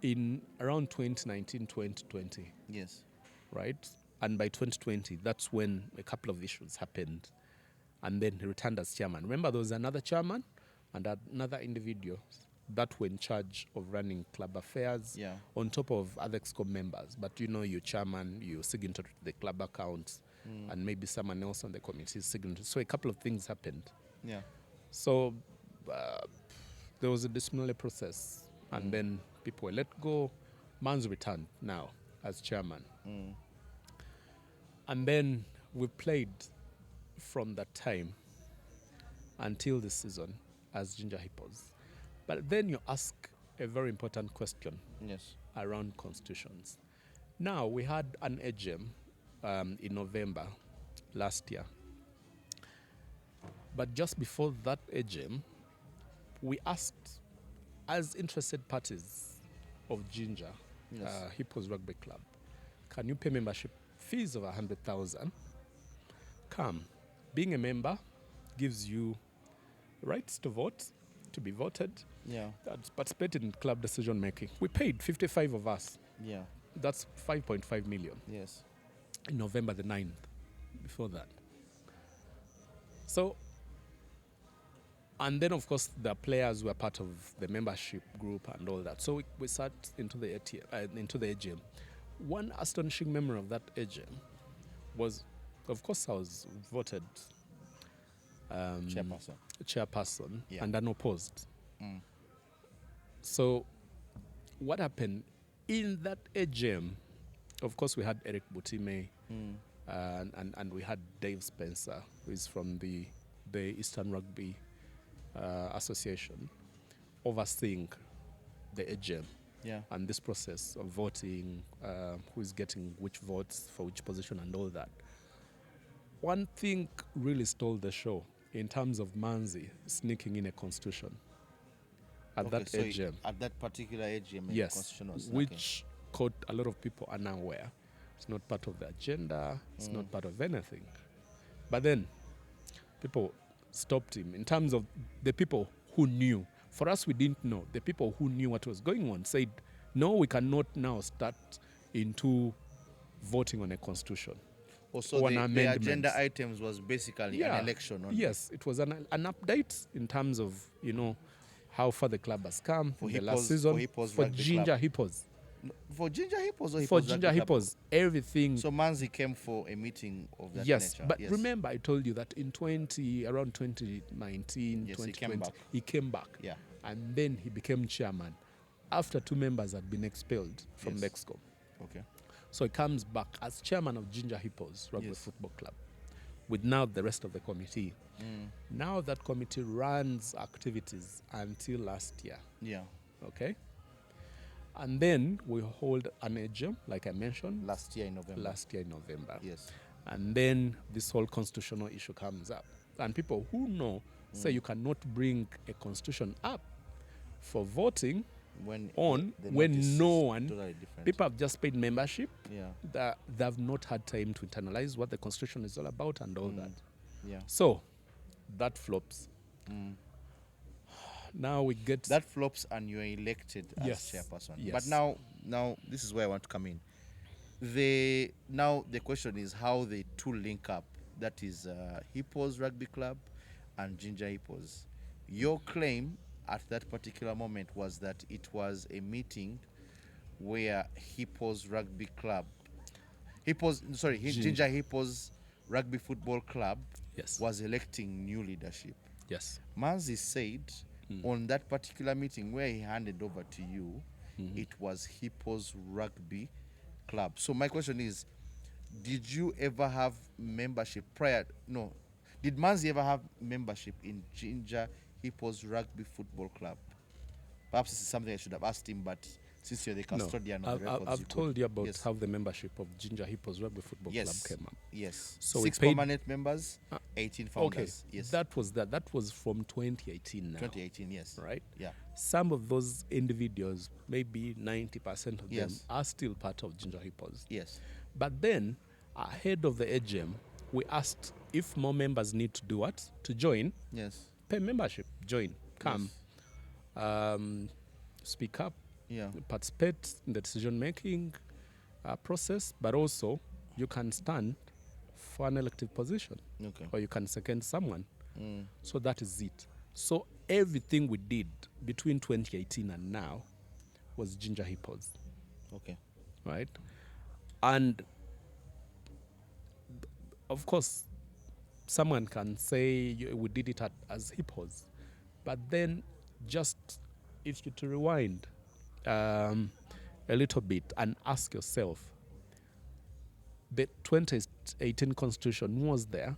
Speaker 2: in around 2019, 2020.
Speaker 1: Yes.
Speaker 2: Right? And by 2020, that's when a couple of issues happened. And then he returned as chairman. Remember, there was another chairman and another individual that were in charge of running club affairs on top of other EXCOM members. But you're chairman, you're signatory to the club accounts, and maybe someone else on the committee is signatory. So a couple of things happened.
Speaker 1: Yeah.
Speaker 2: So there was a disciplinary process, and then people were let go. Manzi returned now as chairman. And then we played from that time until this season as Jinja Hippos. But then you ask a very important question
Speaker 1: Yes.
Speaker 2: around constitutions. Now, we had an AGM in November last year. But just before that AGM, we asked, as interested parties of Jinja,
Speaker 1: Yes.
Speaker 2: Hippos Rugby Club, can you pay membership fees of 100,000? Come. Being a member gives you rights to vote, to be voted,
Speaker 1: Yeah.
Speaker 2: participate in club decision making. We paid 55 of us.
Speaker 1: Yeah.
Speaker 2: That's 5.5 million
Speaker 1: Yes.
Speaker 2: in November the 9th, before that. So, and then of course the players were part of the membership group and all that. So we sat into the AGM. One astonishing memory of that AGM was, of course, I was voted chairperson
Speaker 1: Yeah.
Speaker 2: and unopposed. So what happened in that AGM? Of course, we had Eric Butime and we had Dave Spencer, who is from the Eastern Rugby Association, overseeing the AGM.
Speaker 1: Yeah.
Speaker 2: And this process of voting, who is getting which votes for which position and all that. One thing really stole the show in terms of Manzi sneaking in a constitution at that
Speaker 1: so
Speaker 2: AGM.
Speaker 1: at that particular AGM, the
Speaker 2: Yes,
Speaker 1: constitution was
Speaker 2: which caught a lot of people unaware. It's not part of the agenda. It's not part of anything. But then people stopped him in terms of the people who knew. For us, we didn't know. The people who knew what was going on said, no, we cannot now start into voting on a constitution.
Speaker 1: Also,
Speaker 2: or an
Speaker 1: the
Speaker 2: amendment.
Speaker 1: agenda items was basically an election. Only.
Speaker 2: Yes, it was an update in terms of, how far the club has come
Speaker 1: For
Speaker 2: in the
Speaker 1: Hippos-
Speaker 2: last season.
Speaker 1: for Hippos
Speaker 2: For
Speaker 1: Rugby
Speaker 2: Jinja
Speaker 1: Club.
Speaker 2: Hippos.
Speaker 1: For Jinja Hippos or Hippos
Speaker 2: For
Speaker 1: Rugby
Speaker 2: Jinja
Speaker 1: Club?
Speaker 2: Hippos, everything.
Speaker 1: So Manzi came for a meeting of that
Speaker 2: Yes,
Speaker 1: nature.
Speaker 2: but remember I told you that in around 2019,
Speaker 1: Yes,
Speaker 2: 2020,
Speaker 1: he came back.
Speaker 2: he came back.
Speaker 1: Yeah.
Speaker 2: And then he became chairman after 2 members had been expelled from
Speaker 1: Yes.
Speaker 2: Mexico.
Speaker 1: Okay.
Speaker 2: So he comes back as chairman of Jinja Hippos Rugby
Speaker 1: Yes.
Speaker 2: Football Club with now the rest of the committee. Now that committee runs activities until last year.
Speaker 1: Yeah.
Speaker 2: Okay? And then we hold an AGM, like I mentioned,
Speaker 1: Last year in November. Yes.
Speaker 2: And then this whole constitutional issue comes up. And people who know say you cannot bring a constitution up for voting
Speaker 1: When the
Speaker 2: when
Speaker 1: notice
Speaker 2: no
Speaker 1: is
Speaker 2: one,
Speaker 1: totally different.
Speaker 2: people have just paid membership,
Speaker 1: Yeah.
Speaker 2: that they've not had time to internalize what the constitution is all about and all that.
Speaker 1: Yeah.
Speaker 2: So that flops. Now we get
Speaker 1: That flops and you're elected as
Speaker 2: Yes.
Speaker 1: chairperson.
Speaker 2: Yes.
Speaker 1: But now this is where I want to come in. Now the question is how the two link up. That is Hippos Rugby Club and Jinja Hippos. Your claim at that particular moment was that it was a meeting where Hippos Rugby Club, Jinja Hippos Rugby Football Club
Speaker 2: Yes.
Speaker 1: was electing new leadership.
Speaker 2: Yes.
Speaker 1: Manzi said on that particular meeting where he handed over to you, it was Hippos Rugby Club. So my question is, did you ever have membership prior? No. Did Manzi ever have membership in Jinja Hippos Rugby Football Club? Perhaps this is something I should have asked him, but since you're the custodian of the records,
Speaker 2: I've
Speaker 1: you
Speaker 2: told
Speaker 1: could.
Speaker 2: you about
Speaker 1: Yes.
Speaker 2: how the membership of Jinja Hippos Rugby Football
Speaker 1: Yes.
Speaker 2: Club came up.
Speaker 1: Yes.
Speaker 2: So
Speaker 1: 6
Speaker 2: we paid-
Speaker 1: permanent members, 18 founders.
Speaker 2: Okay.
Speaker 1: Yes.
Speaker 2: That was from 2018 now.
Speaker 1: 2018, yes.
Speaker 2: Right?
Speaker 1: Yeah.
Speaker 2: Some of those individuals, maybe 90% of them,
Speaker 1: Yes.
Speaker 2: are still part of Jinja Hippos.
Speaker 1: Yes.
Speaker 2: But then, ahead of the AGM, we asked if more members need to do what? To join,
Speaker 1: Yes.
Speaker 2: pay membership, join, come, speak up,
Speaker 1: Yeah.
Speaker 2: participate in the decision-making process, but also you can stand for an elective position
Speaker 1: Okay.
Speaker 2: or you can second someone. So that is it. So everything we did between 2018 and now was Jinja Hippos,
Speaker 1: Okay.
Speaker 2: right? And of course, someone can say we did it as Hippos, but then just if you to rewind, a little bit and ask yourself, the 2018 constitution was there.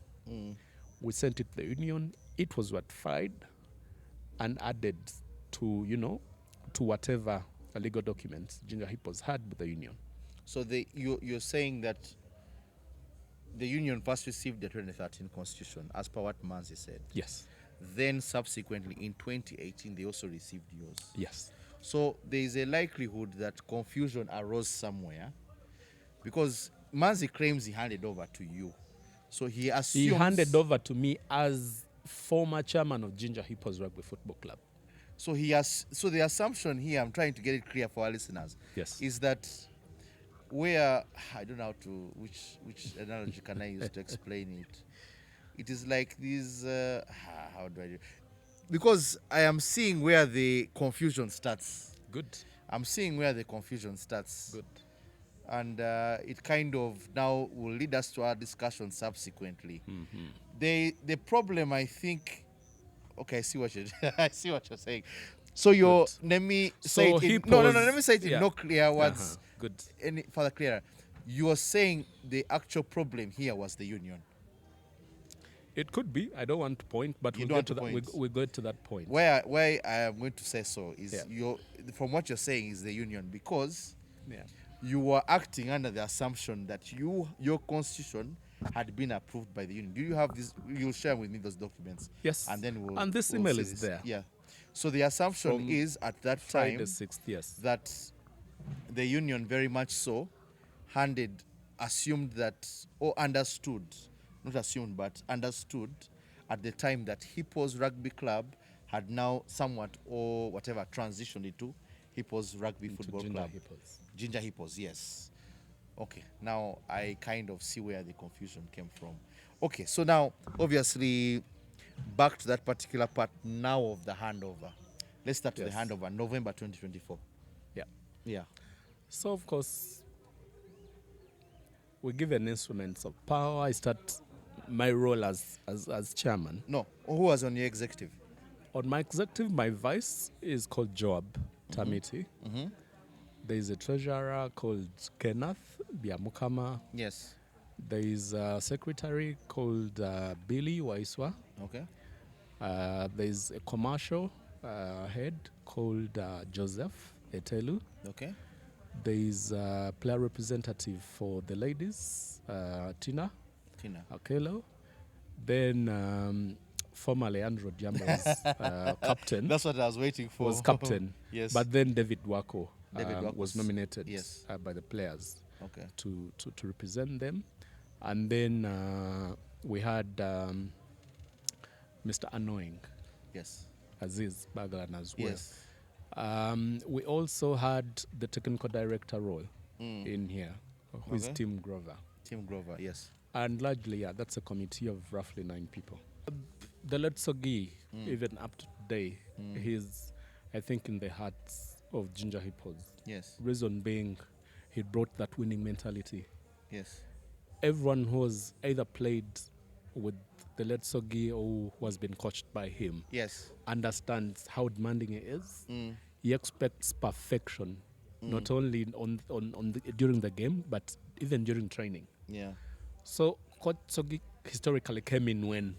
Speaker 2: We sent it to the union. It was ratified and added to, to whatever legal documents Jinja Hippos had with the union.
Speaker 1: So you're saying that the union first received the 2013 constitution, as per what Manzi said.
Speaker 2: Yes.
Speaker 1: Then subsequently in 2018, they also received yours.
Speaker 2: Yes.
Speaker 1: So there is a likelihood that confusion arose somewhere, because Manzi claims he handed over to you. So he assumes...
Speaker 2: He handed over to me as former chairman of Jinja Hippos Rugby Football Club.
Speaker 1: So so the assumption here, I'm trying to get it clear for our listeners,
Speaker 2: yes,
Speaker 1: is that where, I don't know which analogy can I use to explain it. It is like these, how do I do it? Because I am seeing where the confusion starts.
Speaker 2: Good.
Speaker 1: I'm seeing where the confusion starts.
Speaker 2: Good.
Speaker 1: And it kind of now will lead us to our discussion subsequently. The problem, I think, okay, I see what you're saying. So let me say it in, let me say it in no clear words.
Speaker 2: Good.
Speaker 1: Any further clearer. You are saying the actual problem here was the union.
Speaker 2: It could be. I don't want to point, but we'll get to that point.
Speaker 1: Where I am going to say so is from what you're saying is the union, because you were acting under the assumption that your constitution had been approved by the union. Do you have this? You'll share with me those documents.
Speaker 2: Yes.
Speaker 1: And then
Speaker 2: and this email is there.
Speaker 1: Yeah. So the assumption from is at that time
Speaker 2: Friday 6th, yes,
Speaker 1: that the union very much so assumed that, or understood, not assumed, but understood at the time that Hippos Rugby Club had now somewhat or whatever transitioned into Hippos Rugby Football Club. Jinja Hippos, yes. Okay, now I kind of see where the confusion came from. Okay, so now obviously back to that particular part now of the handover. Let's start with the handover, November 2024. Yeah.
Speaker 2: So of course, we're given instruments of power. I start my role as chairman.
Speaker 1: No, who was on your executive?
Speaker 2: On my executive, my vice is called Joab Tamiti. There is a treasurer called Kenneth Biamukama.
Speaker 1: Yes.
Speaker 2: There is a secretary called Billy Waiswa.
Speaker 1: Okay.
Speaker 2: There is a commercial head called Joseph Etelu.
Speaker 1: Okay.
Speaker 2: There is a player representative for the ladies, Tina Akelo. Then formerly Andrew Jamba was captain.
Speaker 1: That's what I was waiting for.
Speaker 2: Was captain.
Speaker 1: Yes.
Speaker 2: But then David Wako was nominated by the players to represent them. And then we had Mr. Annoying.
Speaker 1: Yes.
Speaker 2: Aziz Bagalan as well.
Speaker 1: Yes.
Speaker 2: We also had the technical director role in here, who is Tim Grover.
Speaker 1: Tim Grover, yes.
Speaker 2: And largely, that's a committee of roughly 9 people. The Letsogi, even up to today, he's, I think, in the hearts of Jinja Hippos.
Speaker 1: Yes.
Speaker 2: Reason being, he brought that winning mentality.
Speaker 1: Yes.
Speaker 2: Everyone who has either played with the Letsogi or who has been coached by him understands how demanding it is. He expects perfection, not only during the game, but even during training.
Speaker 1: Yeah.
Speaker 2: So Coach Sogi historically came in when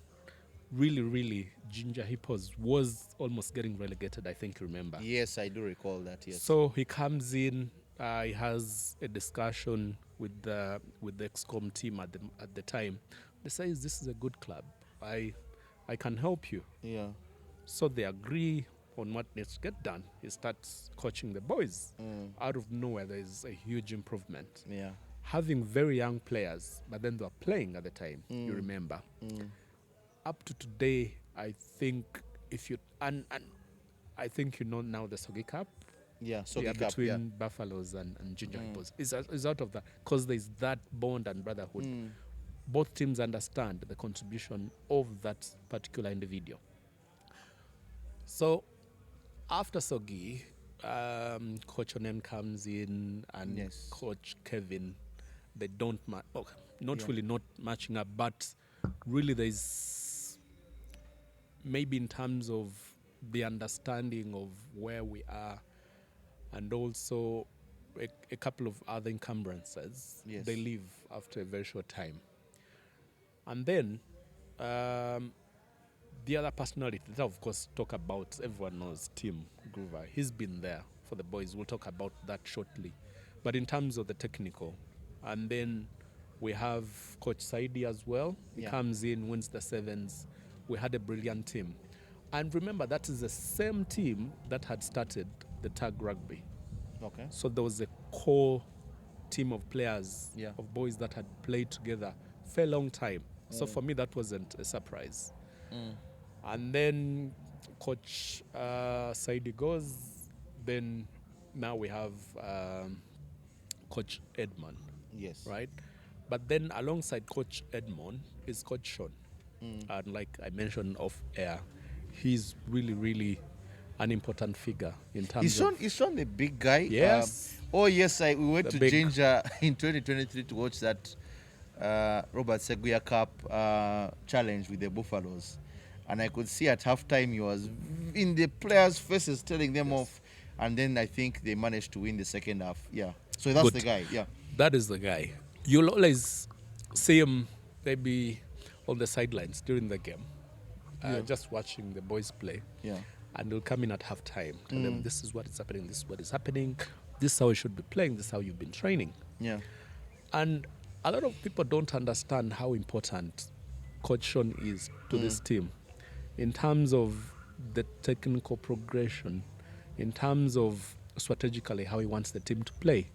Speaker 2: really Jinja Hippos was almost getting relegated, I think you remember.
Speaker 1: Yes, I do recall that, yes.
Speaker 2: So he comes in, he has a discussion with the ExCom team at the time. They say, this is a good club. I can help you.
Speaker 1: Yeah.
Speaker 2: So they agree on what needs to get done. He starts coaching the boys. Out of nowhere, there is a huge improvement.
Speaker 1: Yeah.
Speaker 2: Having very young players, but then they were playing at the time, you remember. Up to today, I think if you and I think you know now the Sogi Cup.
Speaker 1: Yeah, Sogi Cup
Speaker 2: between Buffaloes and Jinja Hippos is out of that, because there's that bond and brotherhood. Both teams understand the contribution of that particular individual. So after Sogi, Coach Jonan comes in and Coach Kevin. They don't really not matching up, but really there's maybe in terms of the understanding of where we are, and also a couple of other encumbrances.
Speaker 1: Yes.
Speaker 2: They leave after a very short time. And then the other personality that, of course, talk about, everyone knows Tim Groover. He's been there for the boys. We'll talk about that shortly. But in terms of the technical, and then we have Coach Saidi as well. He comes in, wins the sevens. We had a brilliant team. And remember, that is the same team that had started the tag rugby.
Speaker 1: Okay.
Speaker 2: So there was a core team of players,
Speaker 1: Yeah.
Speaker 2: of boys that had played together for a long time. So for me, that wasn't a surprise. And then Coach Saidi goes. Then now we have Coach Edmond,
Speaker 1: Yes.
Speaker 2: right? But then alongside Coach Edmond is Coach Sean. And like I mentioned off air, he's really, really an important figure in terms of...
Speaker 1: Is Sean the big guy?
Speaker 2: Yes.
Speaker 1: Yes, we went
Speaker 2: The
Speaker 1: to
Speaker 2: big-
Speaker 1: Jinja in 2023 to watch that Robert Seguya Cup challenge with the Buffaloes. And I could see at halftime he was in the players' faces telling them off. And then I think they managed to win the second half. Yeah. So that's
Speaker 2: Good.
Speaker 1: the guy. Yeah.
Speaker 2: That is the guy. You'll always see him maybe on the sidelines during the game, just watching the boys play.
Speaker 1: Yeah.
Speaker 2: And they'll come in at halftime, tell them this is what is happening, this is what is happening, this is how you should be playing, this is how you've been training.
Speaker 1: Yeah.
Speaker 2: And a lot of people don't understand how important Coach Sean is to this team in terms of the technical progression, in terms of strategically how he wants the team to play.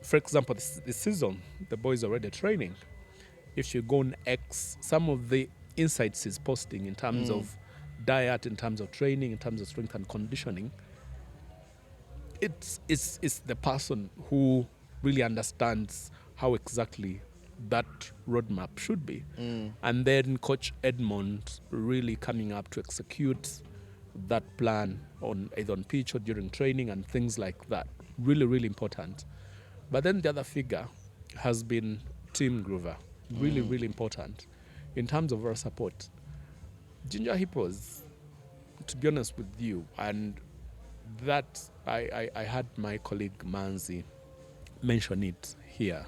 Speaker 2: For example, this season, the boys are already training. If you go on X, some of the insights he's posting in terms of diet, in terms of training, in terms of strength and conditioning, it's the person who really understands how exactly that roadmap should be. And then Coach Edmond really coming up to execute that plan on either on pitch or during training and things like that. Really, really important. But then the other figure has been Tim Groover. Really, really important in terms of our support. Jinja Hippos, to be honest with you, and that I had my colleague Manzi mention it here,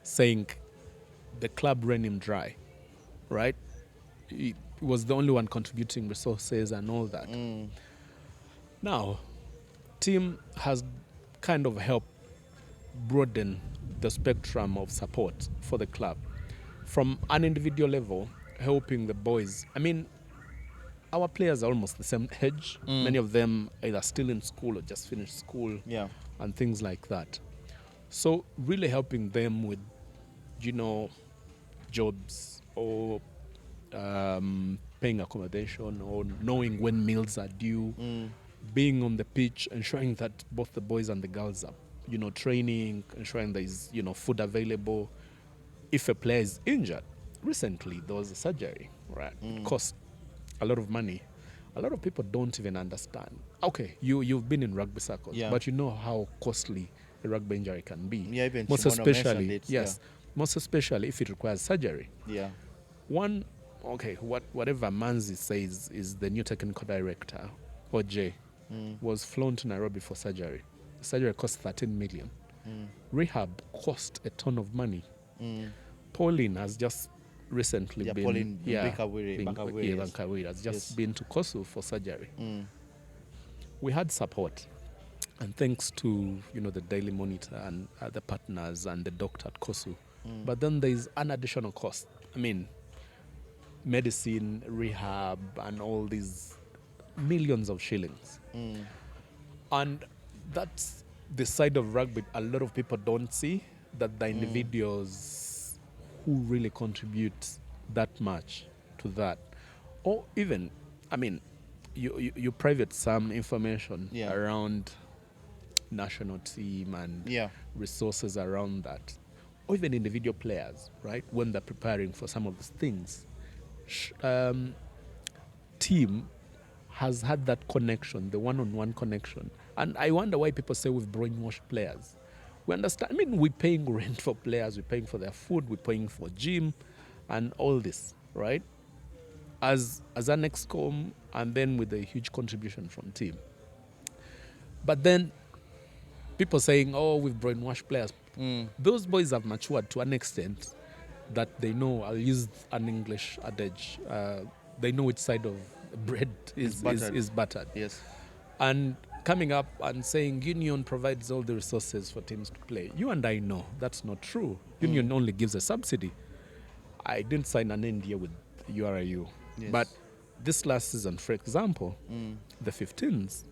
Speaker 2: saying the club ran him dry, right? He was the only one contributing resources and all that. Now, Tim has kind of helped broaden the spectrum of support for the club from an individual level, helping the boys. I mean, our players are almost the same age. Many of them either still in school or just finished school, and things like that. So really helping them with, jobs or paying accommodation or knowing when meals are due, being on the pitch, ensuring that both the boys and the girls are, training, ensuring there is, food available. If a player is injured, recently there was a surgery, right? It cost a lot of money. A lot of people don't even understand. Okay, you've been in rugby circles, but you know how costly a rugby injury can be.
Speaker 1: Yeah, even
Speaker 2: most
Speaker 1: Shimona
Speaker 2: especially,
Speaker 1: mentioned it,
Speaker 2: yes, most especially if it requires surgery.
Speaker 1: Yeah.
Speaker 2: Whatever Manzi says is the new technical director, OJ, was flown to Nairobi for surgery. Surgery cost 13 million. Rehab cost a ton of money. Pauline has just recently been...
Speaker 1: Pauline Bankawiri
Speaker 2: has just been to Kosu for surgery. We had support. And thanks to, the Daily Monitor and the partners and the doctor at Kosu. But then there's an additional cost. I mean, medicine, rehab, and all these millions of shillings. And that's the side of rugby a lot of people don't see, that the individuals who really contribute that much to that. Or even, I mean, you private some information around national team and resources around that. Or even individual players, right? When they're preparing for some of these things. Team has had that connection, the one-on-one connection. And I wonder why people say we've brainwashed players. We understand, I mean, we're paying rent for players, we're paying for their food, we're paying for gym and all this, right? As an ex-com, and then with a huge contribution from team. But then people saying, "Oh, we've brainwashed players."
Speaker 1: Mm.
Speaker 2: Those boys have matured to an extent that they know. I'll use an English adage. They know which side of bread is buttered.
Speaker 1: Yes.
Speaker 2: And coming up and saying Union provides all the resources for teams to play. You and I know that's not true. Union only gives a subsidy. I didn't sign an NDA with URIU.
Speaker 1: Yes.
Speaker 2: But this last season, for example, the 15s,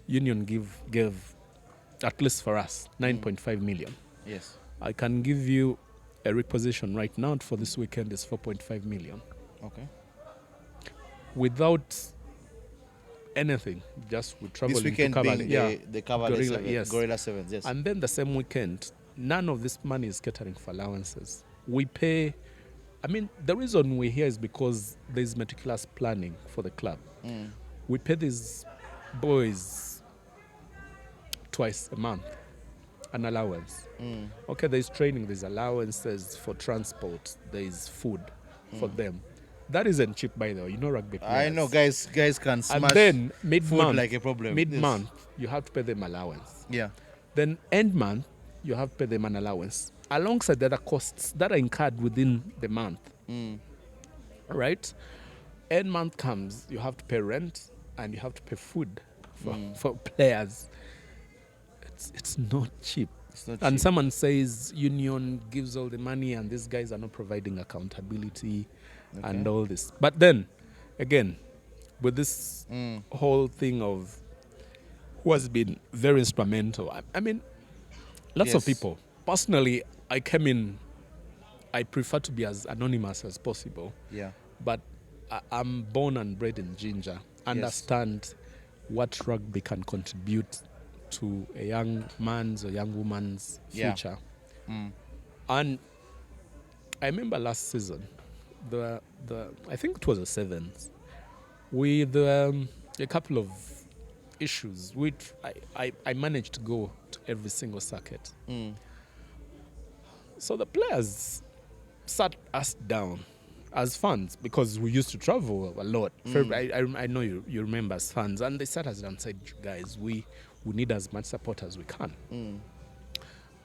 Speaker 2: Union gave, at least for us, 9.5 million.
Speaker 1: Yes.
Speaker 2: I can give you a reposition right now for this weekend is 4.5 million.
Speaker 1: Okay.
Speaker 2: Without anything, just we travel
Speaker 1: This weekend
Speaker 2: to cover,
Speaker 1: being the cover
Speaker 2: Gorilla,
Speaker 1: seven,
Speaker 2: yes.
Speaker 1: Gorilla Sevens, yes.
Speaker 2: And then the same weekend, none of this money is catering for allowances. We pay. I mean, the reason we're here is because there's meticulous planning for the club. We pay these boys twice a month an allowance. Okay, there's training, there's allowances for transport, there's food for them. That isn't cheap, by the way. You know, rugby players.
Speaker 1: I know, guys can smash
Speaker 2: And then
Speaker 1: food
Speaker 2: mid-month,
Speaker 1: like a problem.
Speaker 2: Mid-month, you have to pay them allowance.
Speaker 1: Yes.
Speaker 2: Then end month, you have to pay them an allowance alongside the other costs that are incurred within the month. Right? End month comes, you have to pay rent and you have to pay food for players. It's not cheap.
Speaker 1: It's not
Speaker 2: And
Speaker 1: cheap.
Speaker 2: someone says Union gives all the money and these guys are not providing accountability and all this. But then, again, with this whole thing of who has been very instrumental, I mean, lots of
Speaker 1: Yes.
Speaker 2: people. Personally, I came in, I prefer to be as anonymous as possible.
Speaker 1: Yeah.
Speaker 2: But I'm born and bred in Jinja. Understand what rugby can contribute to a young man's or young woman's future. And I remember last season, the I think it was the sevens, with a couple of issues. Which I managed to go to every single circuit. So the players sat us down as fans because we used to travel a lot. I know you remember as fans, and they sat us down and said, guys, we need as much support as we can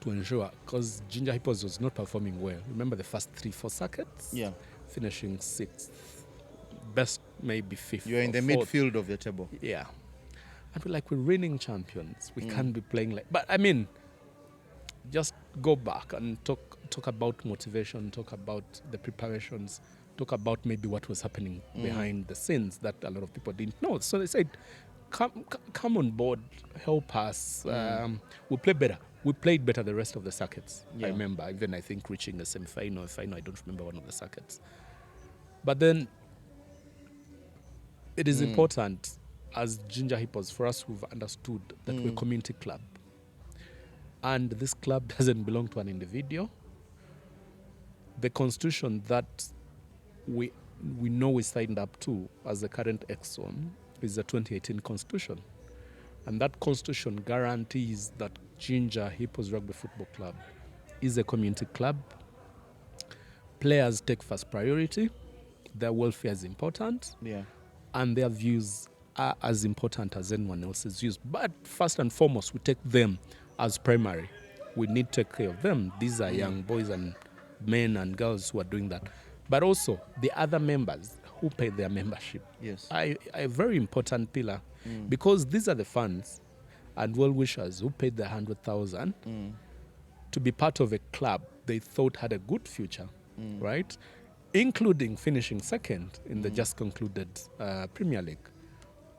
Speaker 2: to ensure, because Jinja Hippos was not performing well. Remember the first 3-4 circuits?
Speaker 1: Yeah.
Speaker 2: Finishing 6th, best maybe 5th.
Speaker 1: You're in the
Speaker 2: or 4th.
Speaker 1: midfield of the table.
Speaker 2: Yeah. And we're reigning champions. We can't be playing like... But, I mean, just go back and talk about motivation, talk about the preparations, talk about maybe what was happening behind the scenes that a lot of people didn't know. So they said, come on board, help us. We play better. We played better the rest of the circuits.
Speaker 1: Yeah.
Speaker 2: I remember, even I think reaching a semi-final, final, I don't remember one of the circuits. But then it is important as Jinja Hippos for us who've understood that we're a community club. And this club doesn't belong to an individual. The constitution that we know we signed up to as the current Exxon is the 2018 constitution. And that constitution guarantees that Jinja Hippos Rugby Football Club is a community club. Players take first priority. Their welfare is important.
Speaker 1: Yeah.
Speaker 2: And their views are as important as anyone else's views. But first and foremost, we take them as primary. We need to take care of them. These are young boys and men and girls who are doing that. But also the other members who pay their membership.
Speaker 1: Yes.
Speaker 2: A very important pillar, because these are the fans and well-wishers who paid the 100,000 to be part of a club they thought had a good future, right? Including finishing second in the just concluded Premier League.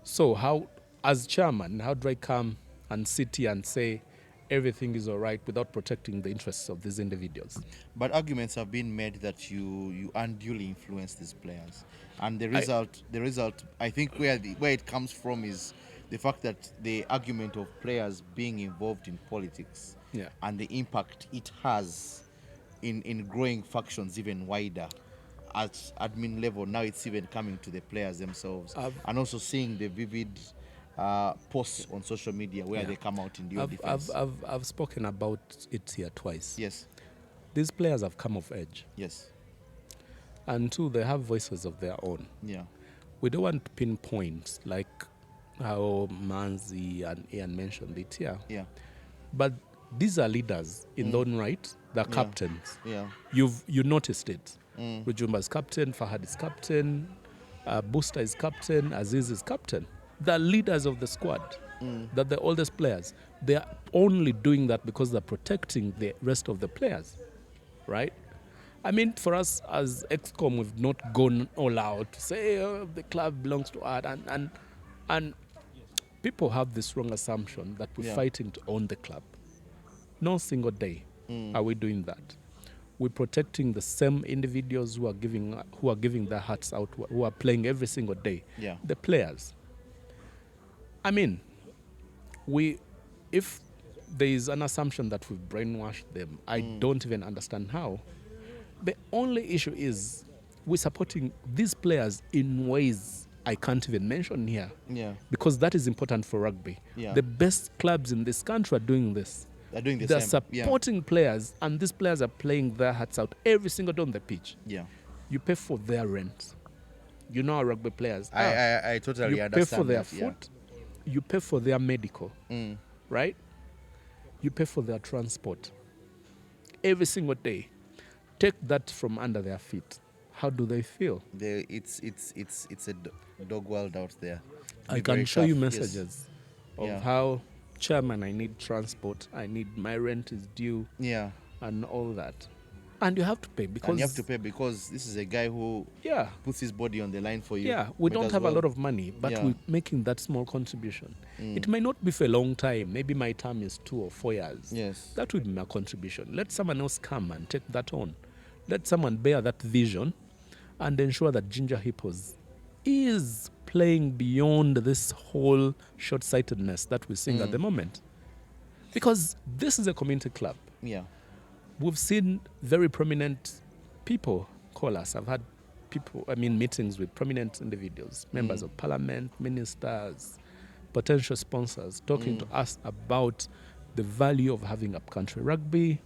Speaker 2: So how, as chairman, how do I come and sit here and say everything is all right without protecting the interests of these individuals?
Speaker 1: But arguments have been made that you unduly influence these players, and the result, I think where it comes from is the fact that the argument of players being involved in politics, and the impact it has in growing factions even wider at admin level. Now it's even coming to the players themselves, and also seeing the vivid posts on social media where they come out in your defense.
Speaker 2: I've spoken about it here twice.
Speaker 1: Yes.
Speaker 2: These players have come of age.
Speaker 1: Yes.
Speaker 2: And two, they have voices of their own.
Speaker 1: Yeah.
Speaker 2: We don't want to pinpoint like how Manzi and Ian mentioned it here.
Speaker 1: Yeah.
Speaker 2: But these are leaders in their own right. They're
Speaker 1: Yeah.
Speaker 2: captains.
Speaker 1: Yeah.
Speaker 2: You noticed it. Rujumba is captain, Fahad is captain, Booster is captain, Aziz is captain. They're leaders of the squad. They're the oldest players. They are only doing that because they're protecting the rest of the players, right? I mean, for us as XCOM, we've not gone all out to say the club belongs to us, and people have this wrong assumption that we're
Speaker 1: Yeah.
Speaker 2: fighting to own the club. No single day are we doing that. We're protecting the same individuals who are giving their hearts out, who are playing every single day.
Speaker 1: Yeah.
Speaker 2: The players. I mean, if there is an assumption that we've brainwashed them, I don't even understand how. The only issue is we're supporting these players in ways I can't even mention here.
Speaker 1: Yeah.
Speaker 2: Because that is important for rugby.
Speaker 1: Yeah.
Speaker 2: The best clubs in this country are doing this.
Speaker 1: They're doing the
Speaker 2: They're
Speaker 1: same. Yeah.
Speaker 2: supporting players, and these players are playing their hearts out every single day on the pitch.
Speaker 1: Yeah.
Speaker 2: You pay for their rent. You know how rugby players are.
Speaker 1: I totally
Speaker 2: You
Speaker 1: understand.
Speaker 2: pay for their
Speaker 1: that, yeah.
Speaker 2: food. You pay for their medical, right? You pay for their transport every single day. Take that from under their feet. How do they feel?
Speaker 1: It's a dog world out there.
Speaker 2: I
Speaker 1: Be
Speaker 2: can
Speaker 1: very
Speaker 2: show you
Speaker 1: tough, yes.
Speaker 2: messages of
Speaker 1: Yeah.
Speaker 2: how, chairman, I need transport, I need my rent is due,
Speaker 1: Yeah.
Speaker 2: and all that. And you have to pay because
Speaker 1: And you have to pay because this is a guy who
Speaker 2: yeah,
Speaker 1: puts his body on the line for you.
Speaker 2: yeah, we
Speaker 1: Might
Speaker 2: don't
Speaker 1: as
Speaker 2: have
Speaker 1: well.
Speaker 2: a lot of money, but
Speaker 1: Yeah.
Speaker 2: we're making that small contribution. It may not be for a long time. Maybe my term is 2 or 4 years.
Speaker 1: Yes.
Speaker 2: That would be my contribution. Let someone else come and take that on. Let someone bear that vision and ensure that Jinja Hippos is playing beyond this whole short-sightedness that we're seeing at the moment. Because this is a community club.
Speaker 1: Yeah.
Speaker 2: We've seen very prominent people call us. I've had meetings with prominent individuals, members of parliament, ministers, potential sponsors, talking to us about the value of having upcountry rugby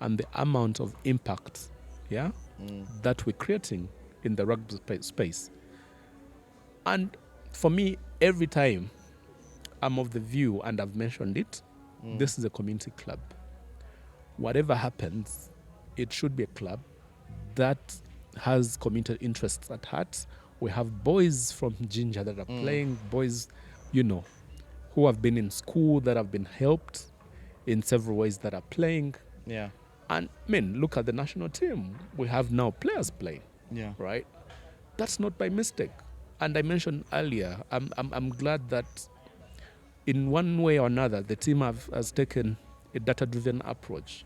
Speaker 2: and the amount of impact, that we're creating in the rugby space. And for me, every time I'm of the view, and I've mentioned it, this is a community club. Whatever happens, it should be a club that has community interests at heart. We have boys from Jinja that are playing, boys, who have been in school, that have been helped in several ways, that are playing.
Speaker 1: Yeah.
Speaker 2: And look at the national team. We have now players playing,
Speaker 1: Yeah.
Speaker 2: right? That's not by mistake. And I mentioned earlier, I'm glad that in one way or another, the team has taken a data-driven approach,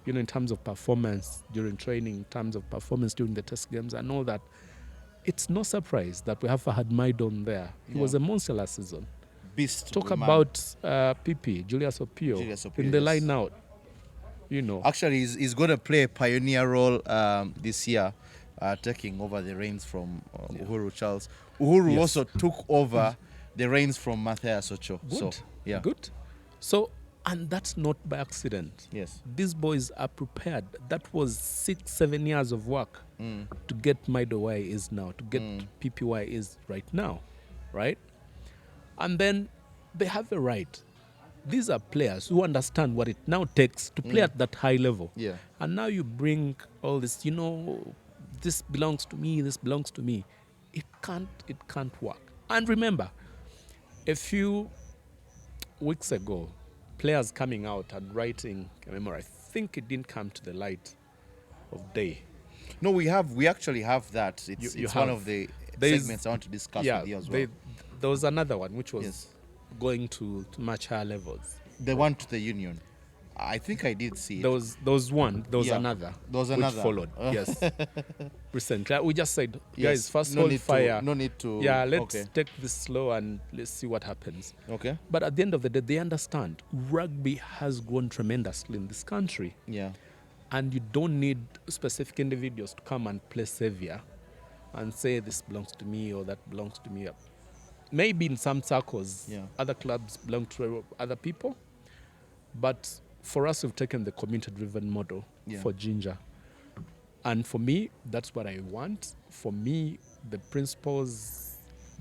Speaker 2: in terms of performance during training, in terms of performance during the test games and all that. It's no surprise that we have Fahad Maidon there. He was a monster last season.
Speaker 1: Beast.
Speaker 2: Talk
Speaker 1: man.
Speaker 2: about PP, Julius Opio, in the
Speaker 1: yes.
Speaker 2: line out.
Speaker 1: Actually, he's going to play a pioneer role this year, taking over the reins from Uhuru Charles. Uhuru also took over the reins from Matthias Ocho.
Speaker 2: Good.
Speaker 1: So, yeah.
Speaker 2: Good. So, and that's not by accident.
Speaker 1: Yes.
Speaker 2: These boys are prepared. That was 6-7 years of work to get Maido where he is now, to get PP where he is right now, right? And then they have a right. These are players who understand what it now takes to play at that high level.
Speaker 1: Yeah.
Speaker 2: And now you bring all this, this belongs to me, this belongs to me. It can't work. And remember, a few weeks ago, players coming out and writing a memoir, I think it didn't come to the light of day.
Speaker 1: No, we actually have that. It's
Speaker 2: You
Speaker 1: one
Speaker 2: have.
Speaker 1: of the
Speaker 2: There is-
Speaker 1: segments I want to discuss with you as well.
Speaker 2: There was another one which was
Speaker 1: Yes.
Speaker 2: going to much higher levels.
Speaker 1: The one to the union. I think I did see it.
Speaker 2: There was one, there was
Speaker 1: Yeah.
Speaker 2: another.
Speaker 1: There was
Speaker 2: which
Speaker 1: another.
Speaker 2: followed. Yes. Recently. We just said,
Speaker 1: Yes.
Speaker 2: guys, first
Speaker 1: No
Speaker 2: hold
Speaker 1: need to-
Speaker 2: fire.
Speaker 1: no need to-
Speaker 2: Yeah, let's
Speaker 1: okay.
Speaker 2: take this slow and let's see what happens.
Speaker 1: Okay.
Speaker 2: But at the end of the day, they understand rugby has grown tremendously in this country.
Speaker 1: Yeah.
Speaker 2: And you don't need specific individuals to come and play savior and say this belongs to me or that belongs to me. Maybe in some circles, other clubs belong to other people. But for us, we've taken the community-driven model for Jinja. And for me, that's what I want. For me, the principles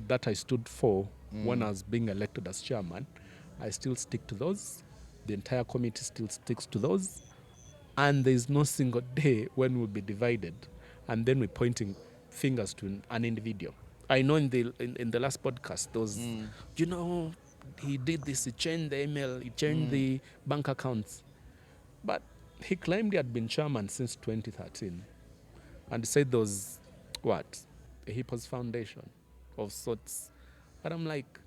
Speaker 2: that I stood for when I was being elected as chairman, I still stick to those. The entire committee still sticks to those. And there's no single day when we'll be divided. And then we're pointing fingers to an individual. I know in the last podcast, those, you know, he did this, he changed the email, he changed the bank accounts. But he claimed he had been chairman since 2013. And said there was, what, a Hippos Foundation of sorts. But I'm like,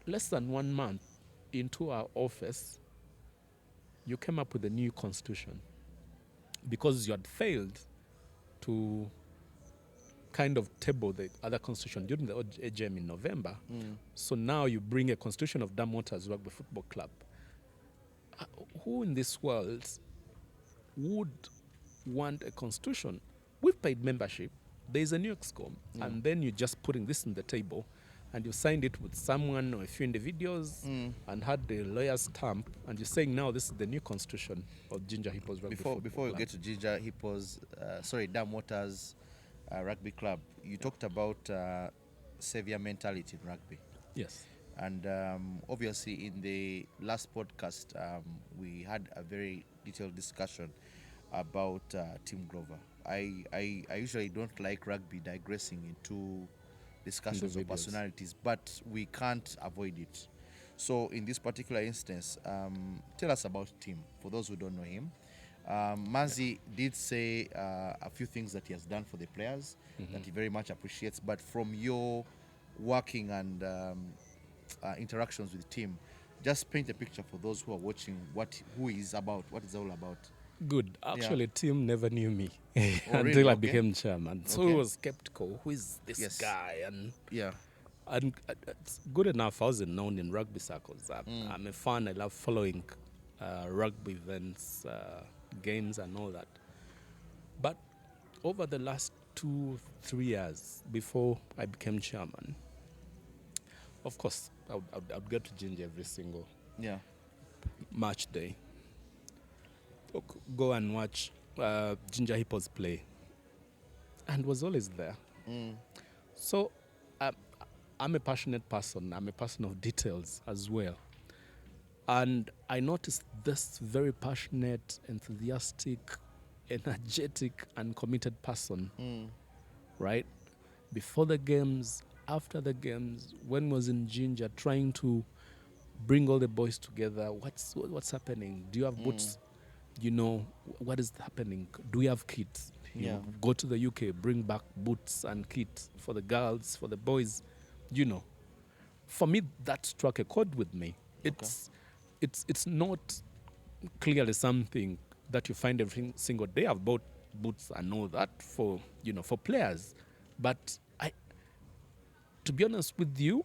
Speaker 2: less than 1 month into our office, you came up with a new constitution because you had failed to kind of table the other constitution during the AGM in November. So now you bring a constitution of Dam Waters Rugby Football Club. Who in this world would want a constitution? We've paid membership. There's a new EXCOM, and then you're just putting this on the table, and you signed it with someone or a few individuals and had the lawyer's stamp, and you're saying now this is the new constitution of Jinja Hippos Rugby Football
Speaker 1: Before we
Speaker 2: Club.
Speaker 1: get to Jinja Hippos, Dam Waters Rugby Club, you talked about savior mentality in rugby.
Speaker 2: Yes.
Speaker 1: And obviously, in the last podcast, we had a very detailed discussion about Team Glover. I usually don't like rugby digressing into discussions of
Speaker 2: Individuals.
Speaker 1: personalities, but we can't avoid it. So, in this particular instance, tell us about Tim, for those who don't know him. Manzi did say a few things that he has done for the players that he very much appreciates, but from your working and interactions with Tim, just paint a picture for those who are watching who he's about, what it's all about.
Speaker 2: Good. Actually, Tim never knew me
Speaker 1: really?
Speaker 2: until I
Speaker 1: Okay.
Speaker 2: became chairman. So
Speaker 1: Okay.
Speaker 2: he was skeptical. Who is this
Speaker 1: Yes.
Speaker 2: guy? And
Speaker 1: Yeah.
Speaker 2: it's good enough. I wasn't known in rugby circles. I'm a fan. I love following rugby events, games, and all that. But over the last 2-3 years before I became chairman, of course, I'd go to Jinja every single
Speaker 1: Yeah.
Speaker 2: match day. Go and watch Jinja Hippos play, and was always there. So I'm a passionate person. I'm a person of details as well. And I noticed this very passionate, enthusiastic, energetic, and committed person, right? Before the games, after the games, when was in Jinja, trying to bring all the boys together. What's happening? Do you have boots? You know, what is happening? Do we have kits?
Speaker 1: Yeah.
Speaker 2: Go to the UK, bring back boots and kits for the girls, for the boys. You know, for me, that struck a chord with me. It's not clearly something that you find every single day. I've bought boots and all that for players, but to be honest with you,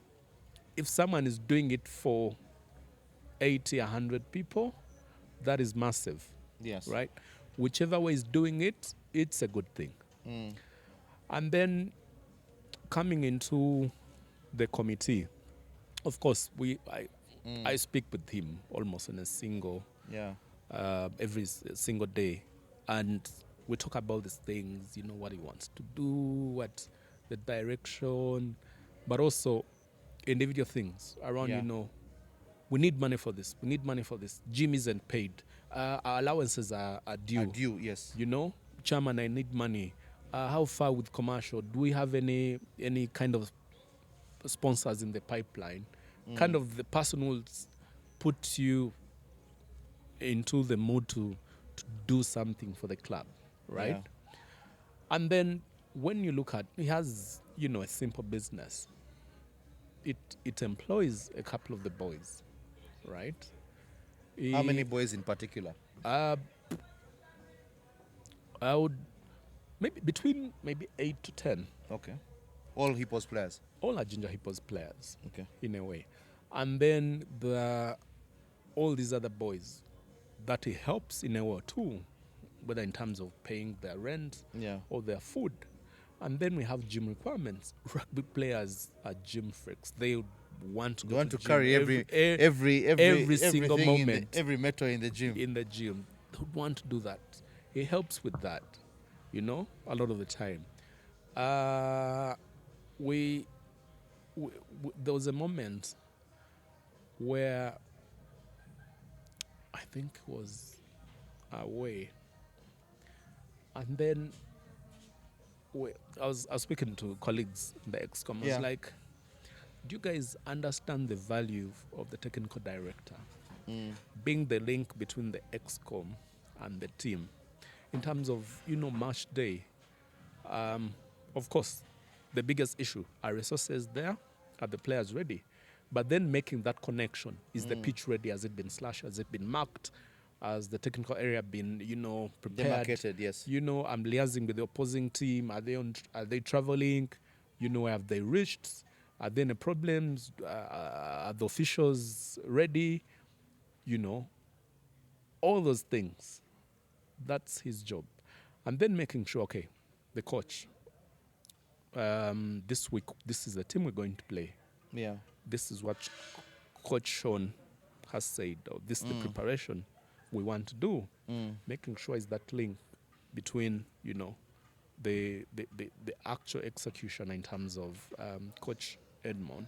Speaker 2: if someone is doing it for 80, 100 people, that is massive.
Speaker 1: Yes.
Speaker 2: Right? Whichever way is doing it, it's a good thing. And then coming into the committee, of course, I speak with him almost on a single, every single day, and we talk about these things. You know, what he wants to do, what the direction, but also individual things around.
Speaker 1: Yeah.
Speaker 2: You know, we need money for this. We need money for this. Gym isn't paid. Our allowances are due.
Speaker 1: Due, yes.
Speaker 2: You know, chairman, I need money. How far with commercial? Do we have any kind of sponsors in the pipeline? Kind of the person who will put you into the mood to do something for the club, right?
Speaker 1: Yeah.
Speaker 2: And then when you look at, he has, a simple business. It employs a couple of the boys, right?
Speaker 1: How many boys in particular?
Speaker 2: I would between 8 to 10.
Speaker 1: Okay. All Hippos players.
Speaker 2: All are Jinja Hippos players,
Speaker 1: Okay.
Speaker 2: in a way. And then there are all these other boys that he helps in a way too, whether in terms of paying their rent or their food. And then we have gym requirements. Rugby players are gym freaks. They want to go to gym
Speaker 1: carry every
Speaker 2: single
Speaker 1: everything
Speaker 2: moment,
Speaker 1: every metal in the gym.
Speaker 2: They would want to do that. He helps with that, a lot of the time. There was a moment where I think it was away. And then I was speaking to colleagues in the XCOM. I was
Speaker 1: Yeah.
Speaker 2: like, do you guys understand the value of the technical director being the link between the XCOM and the team in terms of, match day? Of course, the biggest issue are resources there, are the players ready? But then making that connection, is the pitch ready? Has it been slashed? Has it been marked? Has the technical area been, prepared?
Speaker 1: Demarcated, yes.
Speaker 2: I'm liaising with the opposing team. Are they traveling? Have they reached? Are there any problems? Are the officials ready? All those things. That's his job. And then making sure, okay, the coach, this week, this is the team we're going to play.
Speaker 1: Yeah.
Speaker 2: This is what Coach Sean has said, or this is the preparation we want to do. Making sure is that link between, the actual execution in terms of Coach Edmond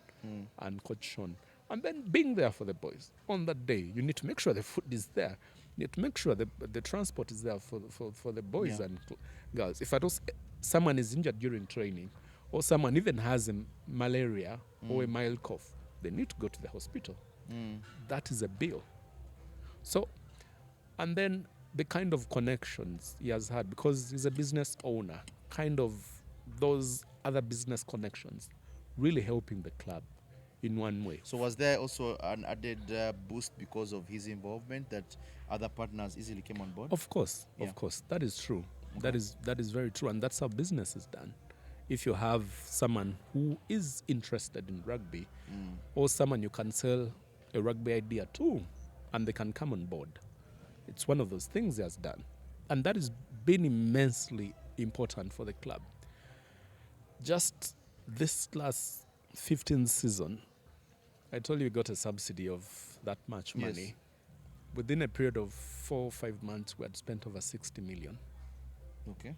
Speaker 2: and Coach Sean. And then being there for the boys on that day. You need to make sure the food is there. You need to make sure the transport is there for the boys and girls. If someone is injured during training, or someone even has a malaria or a mild cough, they need to go to the hospital. That is a bill. So, and then the kind of connections he has had, because he's a business owner, kind of those other business connections really helping the club in one way.
Speaker 1: So was there also an added boost because of his involvement that other partners easily came on board?
Speaker 2: Of course,
Speaker 1: Yeah.
Speaker 2: that is true.
Speaker 1: Okay.
Speaker 2: That is very true, and that's how business is done. If you have someone who is interested in rugby, or someone you can sell a rugby idea to, and they can come on board, it's one of those things he has done, and that has been immensely important for the club. Just this last 15th season, I told you we got a subsidy of that much money.
Speaker 1: Yes.
Speaker 2: Within a period of 4 or 5 months, we had spent over 60 million.
Speaker 1: Okay.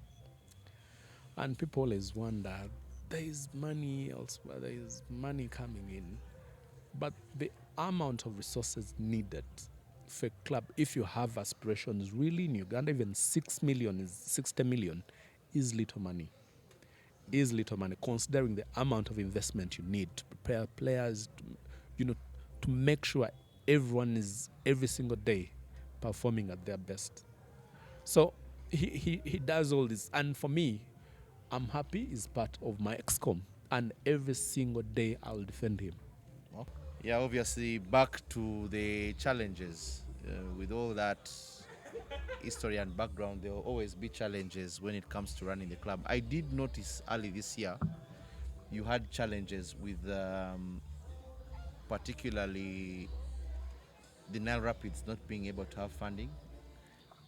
Speaker 2: And people always wonder, there is money elsewhere, there is money coming in. But the amount of resources needed for a club, if you have aspirations really in Uganda, even 60 million is little money. Is little money, considering the amount of investment you need to prepare players, to make sure everyone is every single day performing at their best. So he does all this, and for me, I'm happy he's part of my XCOM, and every single day I'll defend him.
Speaker 1: Well, yeah, obviously back to the challenges. With all that history and background, there will always be challenges when it comes to running the club. I did notice early this year you had challenges with particularly the Nile Rapids not being able to have funding.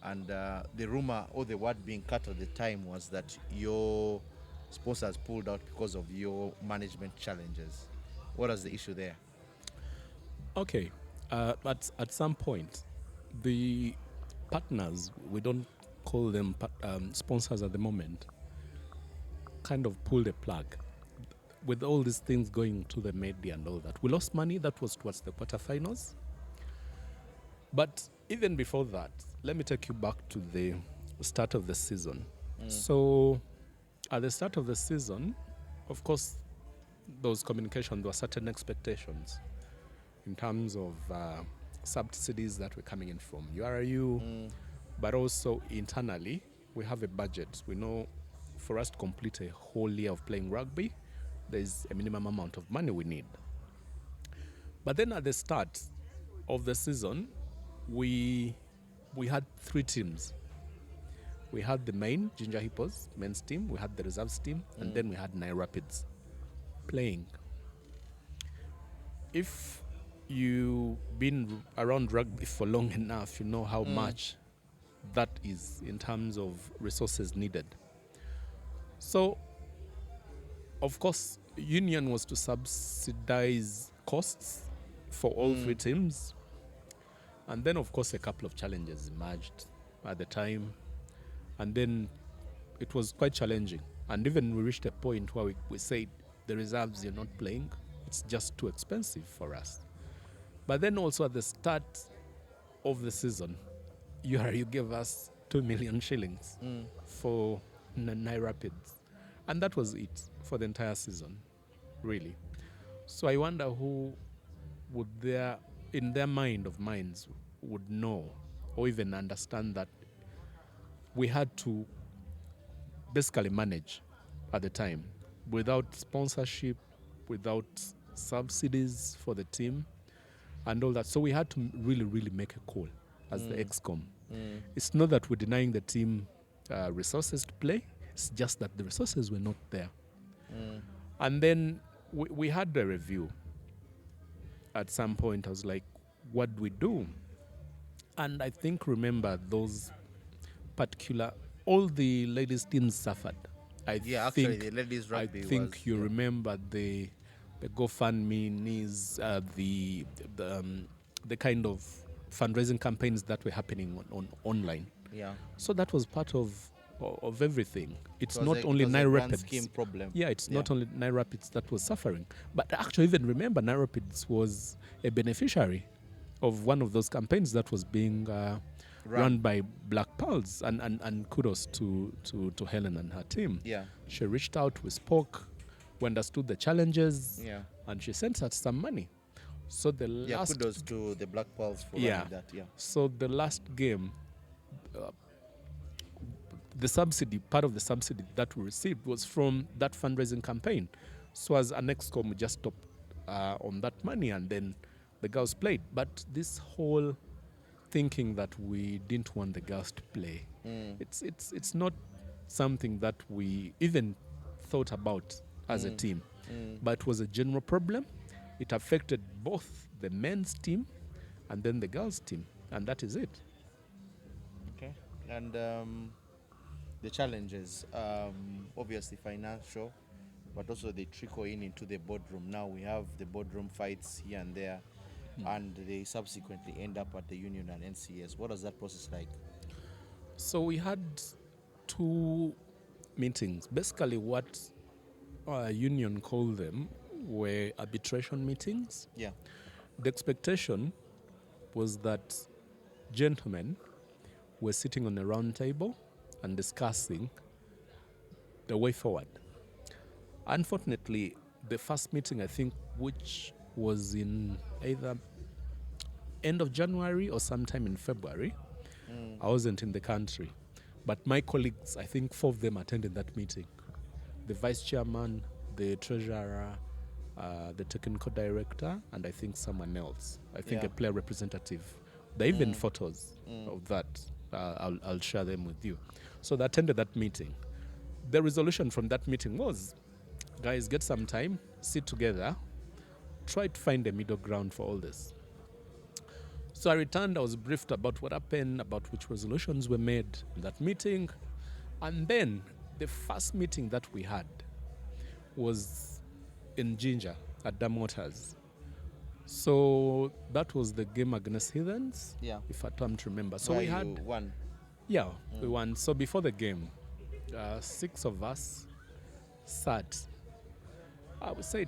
Speaker 1: And the rumor or the word being cut at the time was that your sponsors pulled out because of your management challenges. What was the issue there?
Speaker 2: Okay, but at some point, the partners, we don't call them sponsors at the moment, kind of pulled a plug. With all these things going to the media and all that, we lost money. That was towards the quarterfinals. But even before that, let me take you back to the start of the season. So, at the start of the season, of course, those communications, there were certain expectations in terms of subsidies that were coming in from URU, but also internally, we have a budget. We know for us to complete a whole year of playing rugby, there's a minimum amount of money we need. But then at the start of the season, we had 3 teams. We had the main Jinja Hippos men's team, we had the reserves team, and then we had Nile Rapids playing. If you've been around rugby for long enough, you know how much that is in terms of resources needed. So, of course, Union was to subsidize costs for all 3 teams. And then, of course, a couple of challenges emerged at the time. And then it was quite challenging. And even we reached a point where we said, the reserves, you're not playing. It's just too expensive for us. But then also at the start of the season, you gave us 2 million shillings for Nai Rapids. And that was it for the entire season, really. So I wonder who would in their mind of minds, would know or even understand that we had to basically manage at the time without sponsorship, without subsidies for the team and all that. So we had to really, really make a call as the ExCom. It's not that we're denying the team resources to play, it's just that the resources were not there. And then we had a review. At some point, I was like, what do we do? And I think, remember, those particular, all the ladies' teams suffered.
Speaker 1: Actually, the ladies rugby
Speaker 2: I think you remember the GoFundMes, the kind of fundraising campaigns that were happening on online.
Speaker 1: Yeah.
Speaker 2: So that was part of everything. It's
Speaker 1: It was
Speaker 2: not only Nai Rapids.
Speaker 1: scheme problem.
Speaker 2: Yeah, it's not only Nai Rapids that was suffering. But actually, even remember, Nai Rapids was a beneficiary of one of those campaigns that was being run by Black Pearls. And kudos to Helen and her team.
Speaker 1: Yeah.
Speaker 2: She reached out, we spoke, we understood the challenges,
Speaker 1: Yeah.
Speaker 2: and she sent us some money. So the last
Speaker 1: kudos to the Black Pearls for running that. Yeah.
Speaker 2: So the last game, the subsidy, part of the subsidy that we received was from that fundraising campaign. So as an ExCom, we just stopped on that money, and then the girls played. But this whole thinking that we didn't want the girls to play, it's not something that we even thought about as a team. But it was a general problem. It affected both the men's team and then the girls' team, and that is it.
Speaker 1: Okay. And the challenges, obviously financial, but also they trickle into the boardroom. Now we have the boardroom fights here and there, and they subsequently end up at the union and NCS. What was that process like?
Speaker 2: So we had 2 meetings. Basically, what our union called them were arbitration meetings.
Speaker 1: Yeah.
Speaker 2: The expectation was that gentlemen were sitting on a round table and discussing the way forward. Unfortunately, the first meeting, I think, which was in either end of January or sometime in February, I wasn't in the country. But my colleagues, I think 4 of them attended that meeting. The vice chairman, the treasurer, the technical director, and I think someone else. I think a player representative. There are even photos of that. I'll share them with you. So they attended that meeting. The resolution from that meeting was, guys, get some time, sit together, try to find a middle ground for all this. So I returned, I was briefed about what happened, about which resolutions were made in that meeting. And then the first meeting that we had was in Jinja at Dam Waters. So that was the game against Heathens, if I don't remember. So we had
Speaker 1: won.
Speaker 2: Yeah, we won. So before the game, 6 of us sat. I would say,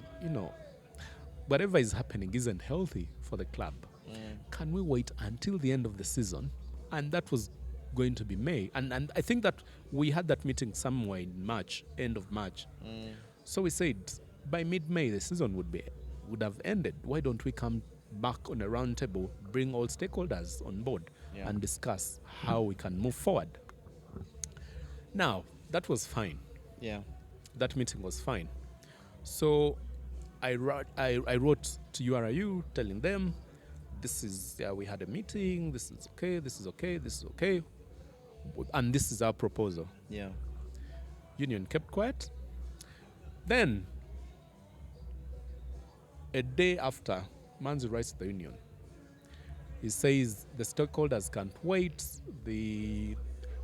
Speaker 2: whatever is happening isn't healthy for the club. Can we wait until the end of the season? And that was going to be May. And I think that we had that meeting somewhere in March, end of March. So we said, by mid-May, the season would have ended. Why don't we come back on a round table, bring all stakeholders on board and discuss how we can move forward? Now, that was fine.
Speaker 1: Yeah.
Speaker 2: That meeting was fine. So I wrote to URIU telling them, we had a meeting, this is okay, this is okay, this is okay, and this is our proposal.
Speaker 1: Yeah.
Speaker 2: Union kept quiet. Then, a day after, Manzi writes to the union. He says the stakeholders can't wait. They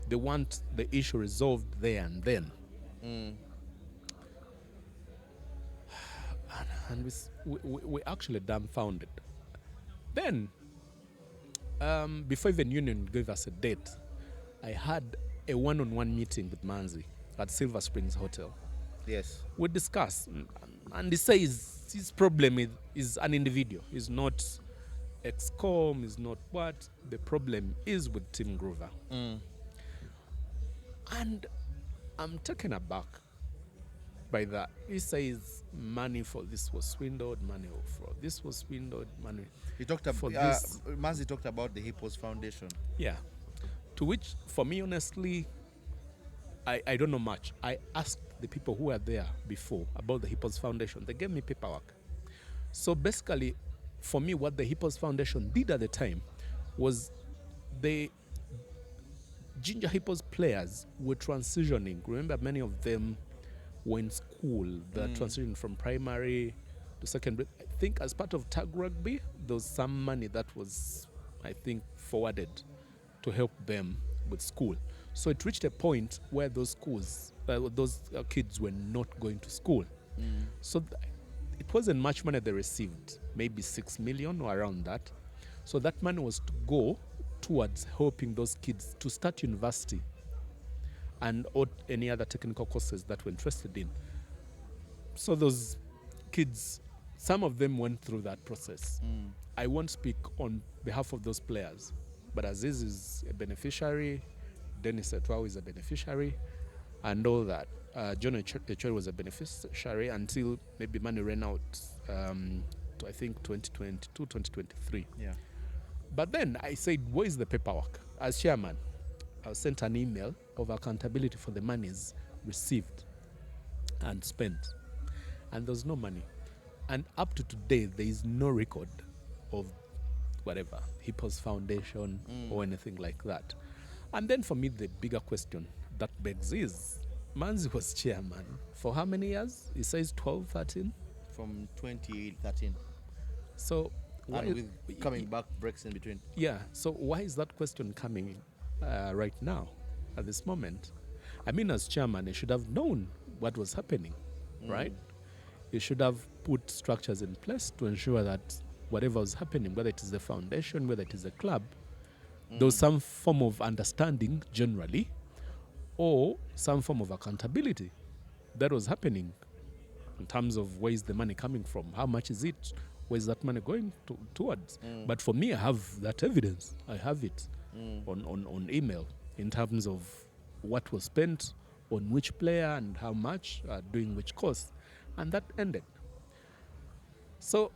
Speaker 2: want the issue resolved there and then. And we actually dumbfounded. Then, before even union gave us a date, I had a one-on-one meeting with Manzi at Silver Springs Hotel.
Speaker 1: Yes.
Speaker 2: We discussed, and he says his problem is an individual. He's not XCOM, is not what. The problem is with Team Groover. And I'm taken aback by that. He says money for this was swindled, money for this was swindled, money
Speaker 1: He talked
Speaker 2: for
Speaker 1: about
Speaker 2: this.
Speaker 1: Manzi talked about the Hippos Foundation.
Speaker 2: Yeah. To which, for me, honestly, I don't know much. I asked the people who were there before about the Hippos Foundation. They gave me paperwork. So basically, for me, what the Hippos Foundation did at the time was the Jinja Hippos players were transitioning. Remember, many of them were in school. They're transitioning from primary to secondary. I think as part of tag rugby, there was some money that was, I think, forwarded to help them with school. So it reached a point where those schools, those kids were not going to school. So it wasn't much money they received, maybe 6 million or around that. So that money was to go towards helping those kids to start university and or any other technical courses that we're interested in. So those kids, some of them went through that process. I won't speak on behalf of those players, but Aziz is a beneficiary, Dennis Etwao is a beneficiary, and all that. Jonan was a beneficiary until maybe money ran out to, I think, 2022, 2023.
Speaker 1: Yeah.
Speaker 2: But then I said, where is the paperwork? As chairman, I sent an email of accountability for the monies received and spent. And there's no money. And up to today, there is no record of whatever, Hippos Foundation or anything like that. And then for me, the bigger question that begs is, Manzi was chairman for how many years? He says 12, 13?
Speaker 1: From 2013.
Speaker 2: So why,
Speaker 1: And with coming back breaks in between.
Speaker 2: yeah, so why is that question coming right now, at this moment? I mean, as chairman, he should have known what was happening, right? He should have put structures in place to ensure that whatever was happening, whether it is the foundation, whether it is a club, there was some form of understanding generally, or some form of accountability that was happening in terms of where is the money coming from, how much is it, where is that money going towards. But for me, I have that evidence. I have it on email in terms of what was spent on which player and how much, doing which course, and that ended. So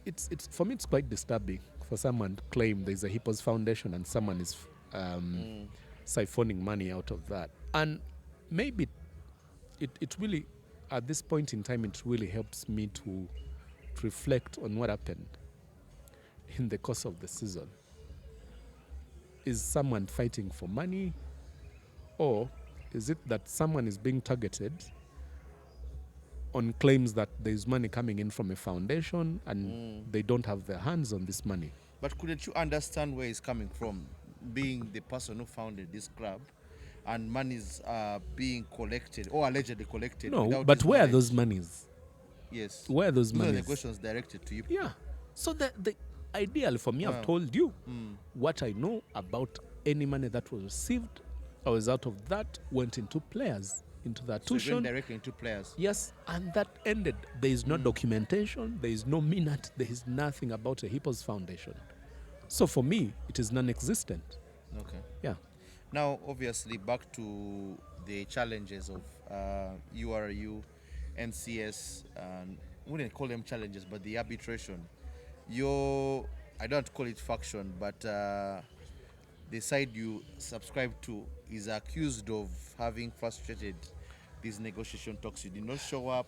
Speaker 2: it's for me, it's quite disturbing for someone to claim there's a Hippos Foundation and someone is siphoning money out of that. And maybe it really, at this point in time, it really helps me to reflect on what happened in the course of the season. Is someone fighting for money, or is it that someone is being targeted on claims that there's money coming in from a foundation and they don't have their hands on this money?
Speaker 1: But couldn't you understand where it's coming from, being the person who founded this club, and monies are being collected or allegedly collected?
Speaker 2: No, but where are those monies?
Speaker 1: Yes.
Speaker 2: Where are those
Speaker 1: Those are the
Speaker 2: monies?
Speaker 1: questions directed to you.
Speaker 2: Yeah. So the ideally for me, I've told you what I know about any money that was received. I was out of that, went into players, into that
Speaker 1: So
Speaker 2: tuition.
Speaker 1: going directly into players.
Speaker 2: Yes, and that ended. There is no documentation, there is no minute, there is nothing about a Hippos Foundation. So for me, it is non-existent.
Speaker 1: Okay.
Speaker 2: Yeah.
Speaker 1: Now, obviously, back to the challenges of URU, NCS, and we wouldn't call them challenges, but the arbitration. I don't call it faction, but the side you subscribe to is accused of having frustrated these negotiation talks. You did not show up.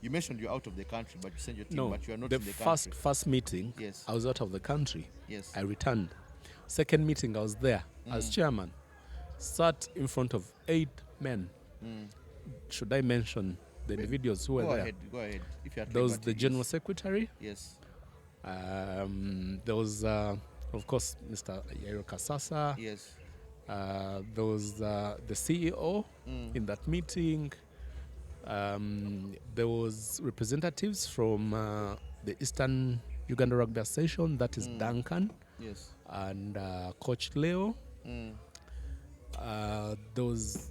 Speaker 1: You mentioned you're out of the country, but you sent your team,
Speaker 2: No,
Speaker 1: but you are not
Speaker 2: the
Speaker 1: in the country.
Speaker 2: first meeting,
Speaker 1: Yes.
Speaker 2: I was out of the country.
Speaker 1: Yes.
Speaker 2: I returned. Second meeting, I was there as chairman. Sat in front of 8 men. Should I mention the individuals who were there?
Speaker 1: Go ahead. If you are
Speaker 2: There was
Speaker 1: liberty,
Speaker 2: the general
Speaker 1: yes.
Speaker 2: secretary.
Speaker 1: Yes.
Speaker 2: There was, of course, Mr. Yairo Kasasa.
Speaker 1: Yes.
Speaker 2: There was the CEO in that meeting. There was representatives from the Eastern Uganda Rugby Association, that is Duncan,
Speaker 1: Yes.
Speaker 2: and Coach Leo. There was,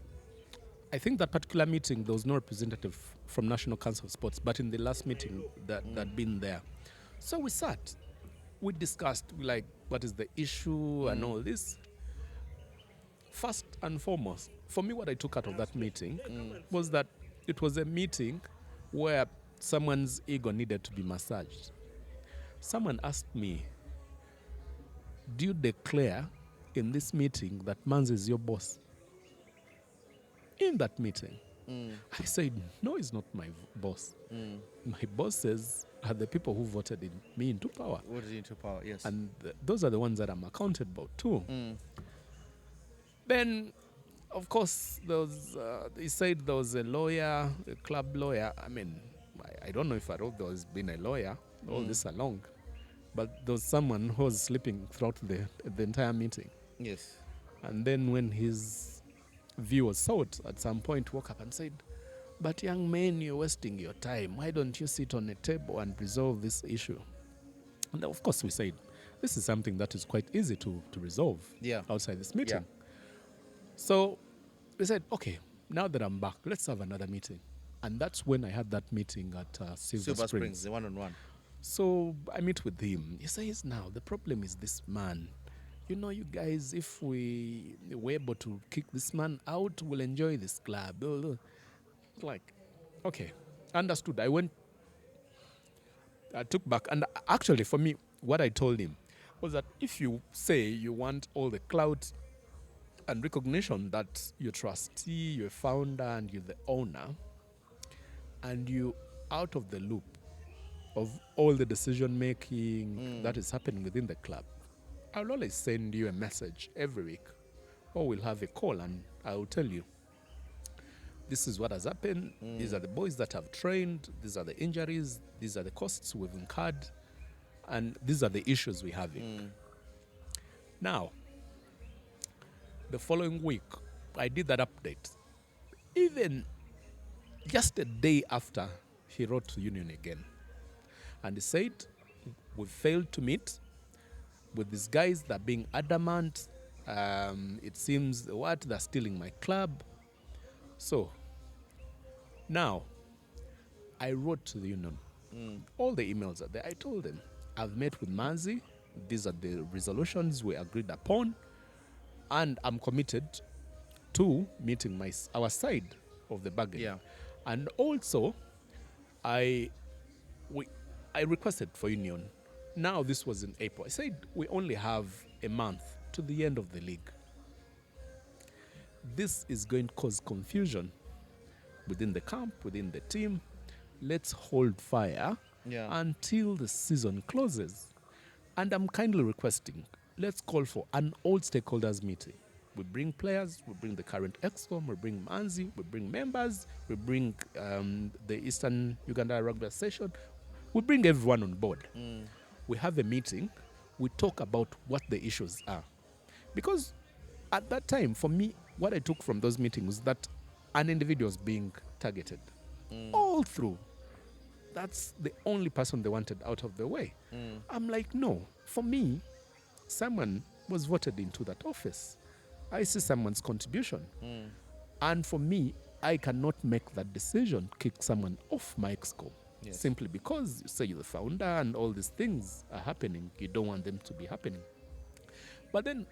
Speaker 2: I think that particular meeting, there was no representative from National Council of Sports, but in the last meeting that been there. So we sat we discussed like what is the issue and all this. First and foremost, for me, what I took out of that meeting was that it was a meeting where someone's ego needed to be massaged. Someone asked me, do you declare in this meeting that Manzi is your boss? In that meeting, I said, no, he's not my boss. My bosses are the people who voted me into power.
Speaker 1: Voted into power, yes.
Speaker 2: And those are the ones that I'm accountable to. Then, of course, he said there was a lawyer, a club lawyer. I mean, I don't know if at all there has been a lawyer all this along, but there was someone who was sleeping throughout the entire meeting.
Speaker 1: Yes.
Speaker 2: And then when his view was sought, at some point woke up and said, but young man, you're wasting your time. Why don't you sit on a table and resolve this issue? And of course we said, this is something that is quite easy to resolve outside this meeting.
Speaker 1: Yeah.
Speaker 2: So we said, okay, now that I'm back, let's have another meeting. And that's when I had that meeting at Silver Springs.
Speaker 1: The one-on-one.
Speaker 2: So I meet with him. He says, now, the problem is this man. You know, you guys, if we were able to kick this man out, we'll enjoy this club. Like, okay, understood. I took back. And actually, for me, what I told him was that if you say you want all the clout and recognition that you're trustee, you're founder, and you're the owner, and you out of the loop of all the decision making that is happening within the club, I'll always send you a message every week, or we'll have a call and I'll tell you, this is what has happened, these are the boys that have trained, these are the injuries, these are the costs we've incurred, and these are the issues we're having. Now, the following week, I did that update. Even just a day after, he wrote to Union again. And he said, we failed to meet with these guys that are being adamant. It seems they're stealing my club. So, now, I wrote to the Union. All the emails are there. I told them, I've met with Manzi. These are the resolutions we agreed upon. And I'm committed to meeting our side of the bargain.
Speaker 1: Yeah.
Speaker 2: And also, I requested for Union. Now this was in April. I said we only have a month to the end of the league. This is going to cause confusion within the camp, within the team. Let's hold fire until the season closes. And I'm kindly requesting, let's call for an all stakeholders meeting. We bring players, we bring the current EXCOM, we bring Manzi, we bring members, we bring the Eastern Uganda Rugby Association. We bring everyone on board. We have a meeting. We talk about what the issues are. Because at that time, for me, what I took from those meetings was that an individual was being targeted all through. That's the only person they wanted out of the way. I'm like, no. For me, someone was voted into that office. I see someone's contribution. And for me, I cannot make that decision, kick someone off my EXCO. Yes. Simply because you say you're the founder and all these things are happening. You don't want them to be happening. But then,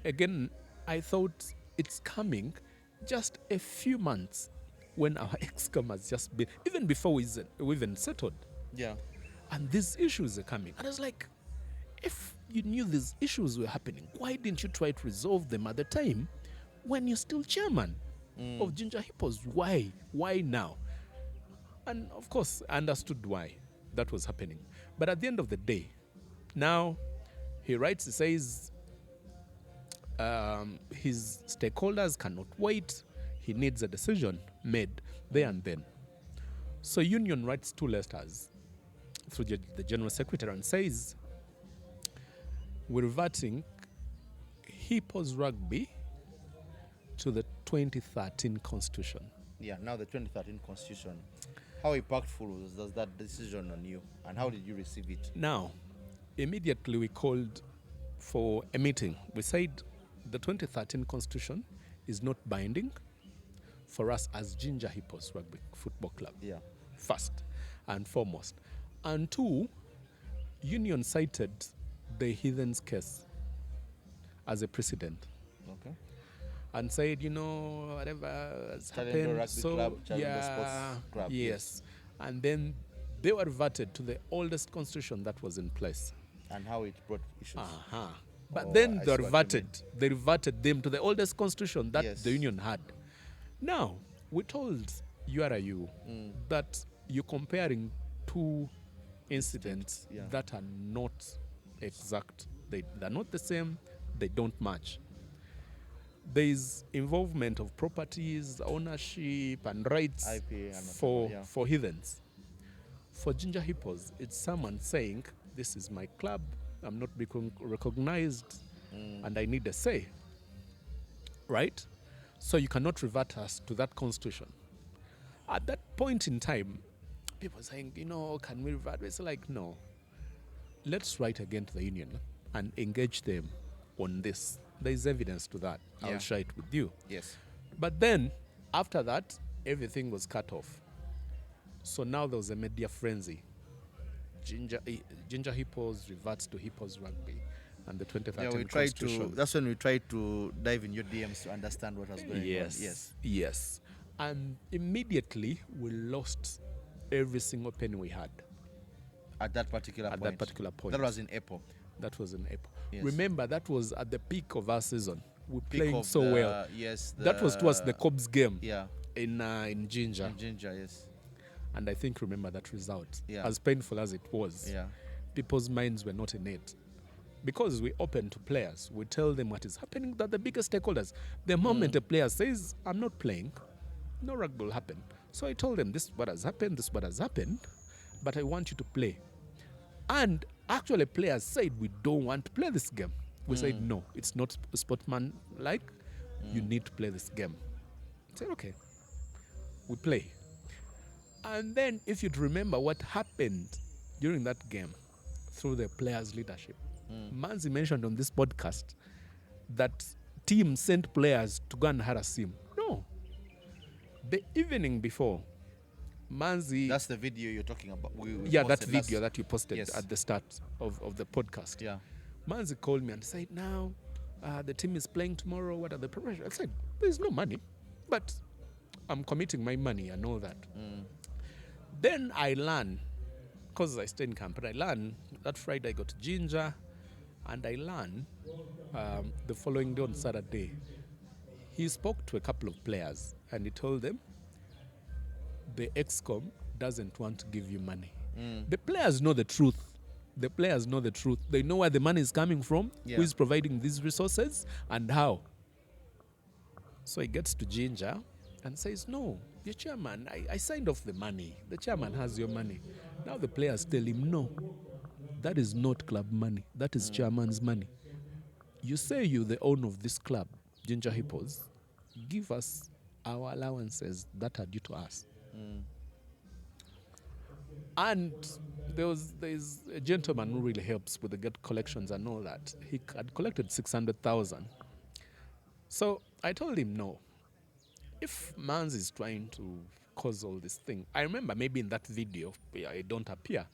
Speaker 2: again, I thought it's coming just a few months when our EXCOM has just been, even before we even settled.
Speaker 1: Yeah.
Speaker 2: And these issues are coming. And I was like, if you knew these issues were happening, why didn't you try to resolve them at the time when you're still chairman of Jinja Hippos? Why? Why now? And of course, I understood why that was happening. But at the end of the day, now he writes, he says his stakeholders cannot wait. He needs a decision made there and then. So Union writes 2 letters through the General Secretary and says, we're reverting Hippos Rugby to the 2013 Constitution.
Speaker 1: Yeah, now the 2013 Constitution. How impactful was that decision on you, and how did you receive it?
Speaker 2: Now, immediately we called for a meeting. We said the 2013 Constitution is not binding for us as Jinja Hippos Rugby Football Club.
Speaker 1: Yeah.
Speaker 2: First and foremost. And 2, Union cited the Heathens case as a precedent
Speaker 1: Okay.
Speaker 2: and said, whatever has
Speaker 1: Challenger
Speaker 2: happened.
Speaker 1: Rugby
Speaker 2: So,
Speaker 1: Club, Challenger Sports Club,
Speaker 2: yes. And then they were reverted to the oldest constitution that was in place.
Speaker 1: And how it brought issues.
Speaker 2: But
Speaker 1: Oh,
Speaker 2: then
Speaker 1: I
Speaker 2: they
Speaker 1: see what you
Speaker 2: reverted.
Speaker 1: mean.
Speaker 2: They reverted them to the oldest constitution that
Speaker 1: Yes.
Speaker 2: the union had. Now, we told URIU that you're comparing two incidents
Speaker 1: yeah.
Speaker 2: that are not exact. They're not the same. They don't match. There is involvement of properties, ownership, and rights
Speaker 1: IP and
Speaker 2: for
Speaker 1: whatever, yeah.
Speaker 2: for heathens. For Jinja Hippos, it's someone saying, "This is my club. I'm not being recognized, and I need a say." Right? So you cannot revert us to that constitution. At that point in time, people are saying, can we revert? It's like, no. Let's write again to the union and engage them on this. There is evidence to that.
Speaker 1: Yeah.
Speaker 2: I'll share it with you.
Speaker 1: Yes.
Speaker 2: But then, after that, everything was cut off. So now there was a media frenzy. Jinja Hippos reverts to Hippos Rugby and the 2013 constitution.
Speaker 1: That's when we tried to dive in your DMs to understand what was going on.
Speaker 2: Yes. And immediately, we lost every single penny we had.
Speaker 1: At that particular point.
Speaker 2: That
Speaker 1: was in April.
Speaker 2: That was in April.
Speaker 1: Yes.
Speaker 2: Remember, that was at the peak of our season. We're
Speaker 1: Peak
Speaker 2: playing
Speaker 1: of
Speaker 2: so well.
Speaker 1: Yes.
Speaker 2: That was towards the Cobs game.
Speaker 1: Yeah.
Speaker 2: In Jinja.
Speaker 1: In Jinja, yes.
Speaker 2: And I think, remember that result.
Speaker 1: Yeah.
Speaker 2: As painful as it was.
Speaker 1: Yeah.
Speaker 2: People's minds were not in it. Because we open to players, we tell them what is happening, that the biggest stakeholders. The moment a player says, I'm not playing, no rugby will happen. So I told them, this is what has happened, but I want you to play. And actually, players said, we don't want to play this game. We said, no, it's not sportsman-like. You need to play this game. I said, okay, we play. And then, if you'd remember what happened during that game through the players' leadership, Manzi mentioned on this podcast that team sent players to go and harass him. No. The evening before, Manzi...
Speaker 1: That's the video you're talking about.
Speaker 2: That video that you posted at the start of the podcast.
Speaker 1: Yeah.
Speaker 2: Manzi called me and said, now, the team is playing tomorrow. What are the preparations? I said, there's no money, but I'm committing my money and all that. Then I learned, because I stay in camp, but I learned that Friday I got to Jinja, and I learned the following day on Saturday, he spoke to a couple of players and he told them the ExCom doesn't want to give you money. The players know the truth. They know where the money is coming from, who is providing these resources, and how. So he gets to Jinja and says, no, your chairman, I signed off the money. The chairman has your money. Now the players tell him, no, that is not club money. That is chairman's money. You say you're the owner of this club, Jinja Hippos. Give us our allowances that are due to us. And there's a gentleman who really helps with the get collections and all that. He had collected 600,000. So I told him, no. If Manzi is trying to cause all this thing, I remember maybe in that video, I don't appear,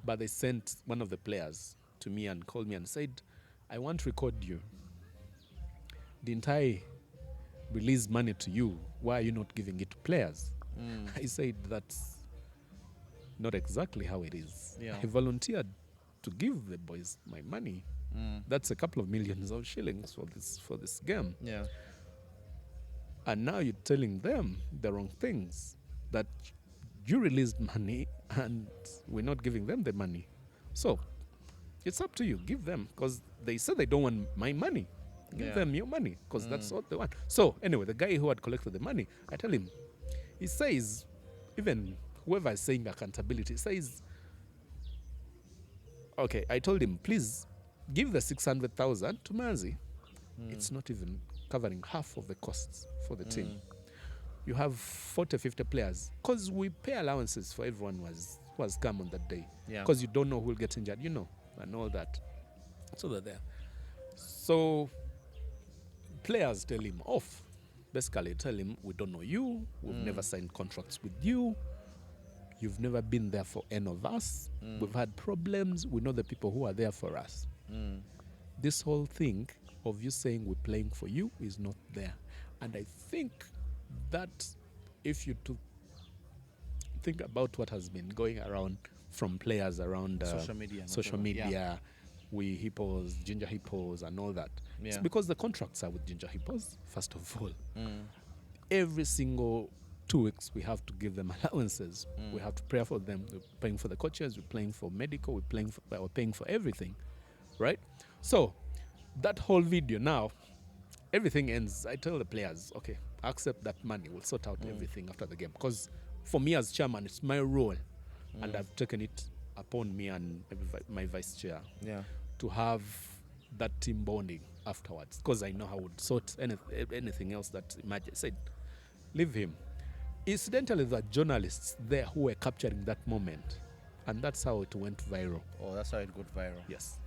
Speaker 2: but they sent one of the players to me and called me and said, I want to record you. Didn't I release money to you? Why are you not giving it to players? I said, that's not exactly how it is. I volunteered to give the boys my money. That's a couple of millions of shillings for this game.
Speaker 1: Yeah.
Speaker 2: And now you're telling them the wrong things, that you released money and we're not giving them the money. So it's up to you. Give them, because they said they don't want my money. Give them your money, because that's what they want. So anyway, the guy who had collected the money, I tell him, he says, even whoever is saying accountability, says, okay, I told him, please give the 600,000 to Manzi. It's not even covering half of the costs for the team. You have 40, 50 players, because we pay allowances for everyone who has come on that day, because you don't know who will get injured, and all that. So they're there. So players tell him off. Basically tell him, we don't know you, we've never signed contracts with you, you've never been there for any of us, we've had problems, we know the people who are there for us. This whole thing of you saying we're playing for you is not there. And I think that if you to think about what has been going around from players around
Speaker 1: social media, yeah.
Speaker 2: we Hippos, Jinja Hippos and all that. It's
Speaker 1: Yeah.
Speaker 2: because the contracts are with Jinja Hippos, first of all. Every single 2 weeks we have to give them allowances. We have to pray for them. We're paying for the coaches, we're paying for medical, we're paying for everything, right? So that whole video now, everything ends. I tell the players, okay, accept that money. We'll sort out everything after the game. Because for me as chairman, it's my role, and I've taken it upon me and my vice chair to have that team bonding afterwards. Because I know how I would sort anything else that emerged. I said, leave him. Incidentally, there were journalists there who were capturing that moment, and that's how it went viral.
Speaker 1: Oh, that's how it got viral.
Speaker 2: Yes.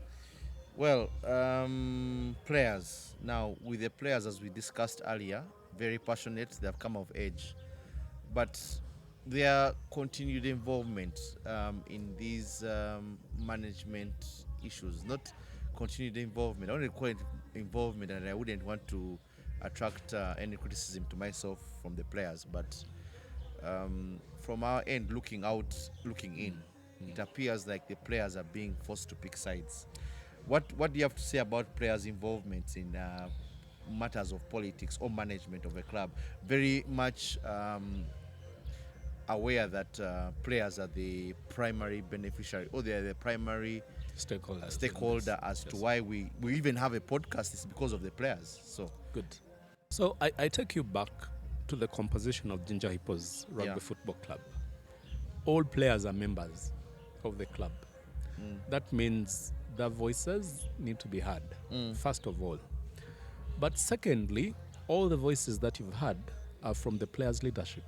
Speaker 1: Well, players. Now, with the players, as we discussed earlier, very passionate, they have come of age. But their continued involvement in these management issues, not continued involvement, I only call it involvement, and I wouldn't want to attract any criticism to myself from the players, but from our end, looking in, it appears like the players are being forced to pick sides. What do you have to say about players' involvement in matters of politics or management of a club? Very much aware that players are the primary beneficiary, or they are the primary stakeholder as to why we even have a podcast. Is because of the players. So
Speaker 2: good. So I take you back to the composition of Jinja Hippos Rugby Football Club. All players are members of the club. That means their voices need to be heard, first of all. But secondly, all the voices that you've heard are from the players' leadership,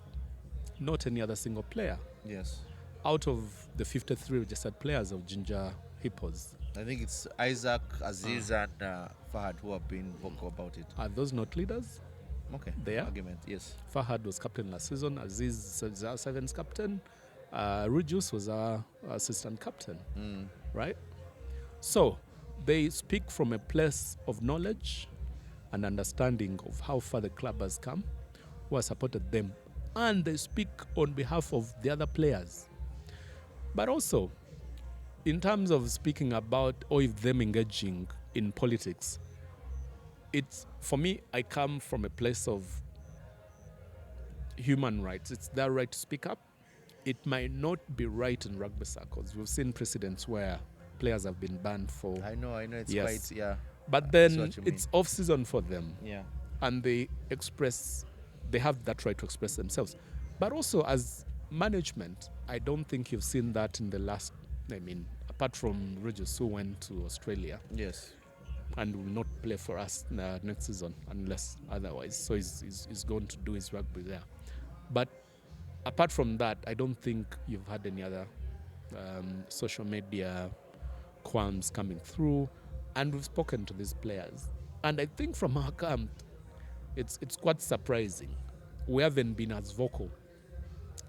Speaker 2: not any other single player.
Speaker 1: Yes.
Speaker 2: Out of the 53 registered players of Jinja Hippos,
Speaker 1: I think it's Isaac, Aziz, and Fahad who have been vocal about it.
Speaker 2: Are those not leaders?
Speaker 1: Okay.
Speaker 2: They are.
Speaker 1: Argument, yes.
Speaker 2: Fahad was captain last season. Aziz is our sevens captain. Rujus was our assistant captain. Right? So they speak from a place of knowledge and understanding of how far the club has come, who has supported them, and they speak on behalf of the other players. But also, in terms of speaking about or if them engaging in politics, it's, for me, I come from a place of human rights. It's their right to speak up. It might not be right in rugby circles. We've seen precedents where players have been banned for...
Speaker 1: I know, it's quite,
Speaker 2: But then it's off-season for them.
Speaker 1: Yeah.
Speaker 2: And they have that right to express themselves. But also as management, I don't think you've seen that in the last, apart from Regis who went to Australia.
Speaker 1: Yes.
Speaker 2: And will not play for us next season unless otherwise. So he's going to do his rugby there. But apart from that, I don't think you've had any other social media qualms coming through. And we've spoken to these players. And I think from our camp, it's quite surprising. We haven't been as vocal,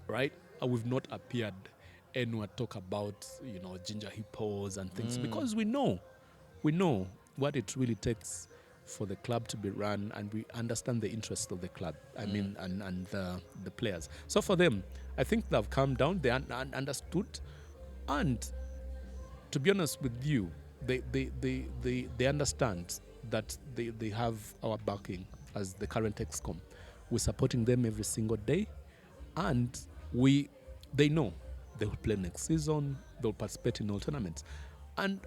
Speaker 2: right? We've not appeared anywhere talk about, Jinja Hippos and things, because we know what it really takes for the club to be run, and we understand the interest of the club, and the players. So for them, I think they've calmed down, they understood, and to be honest with you, they understand that they have our backing as the current EXCOM. We're supporting them every single day, and they know they will play next season, they'll participate in all tournaments. And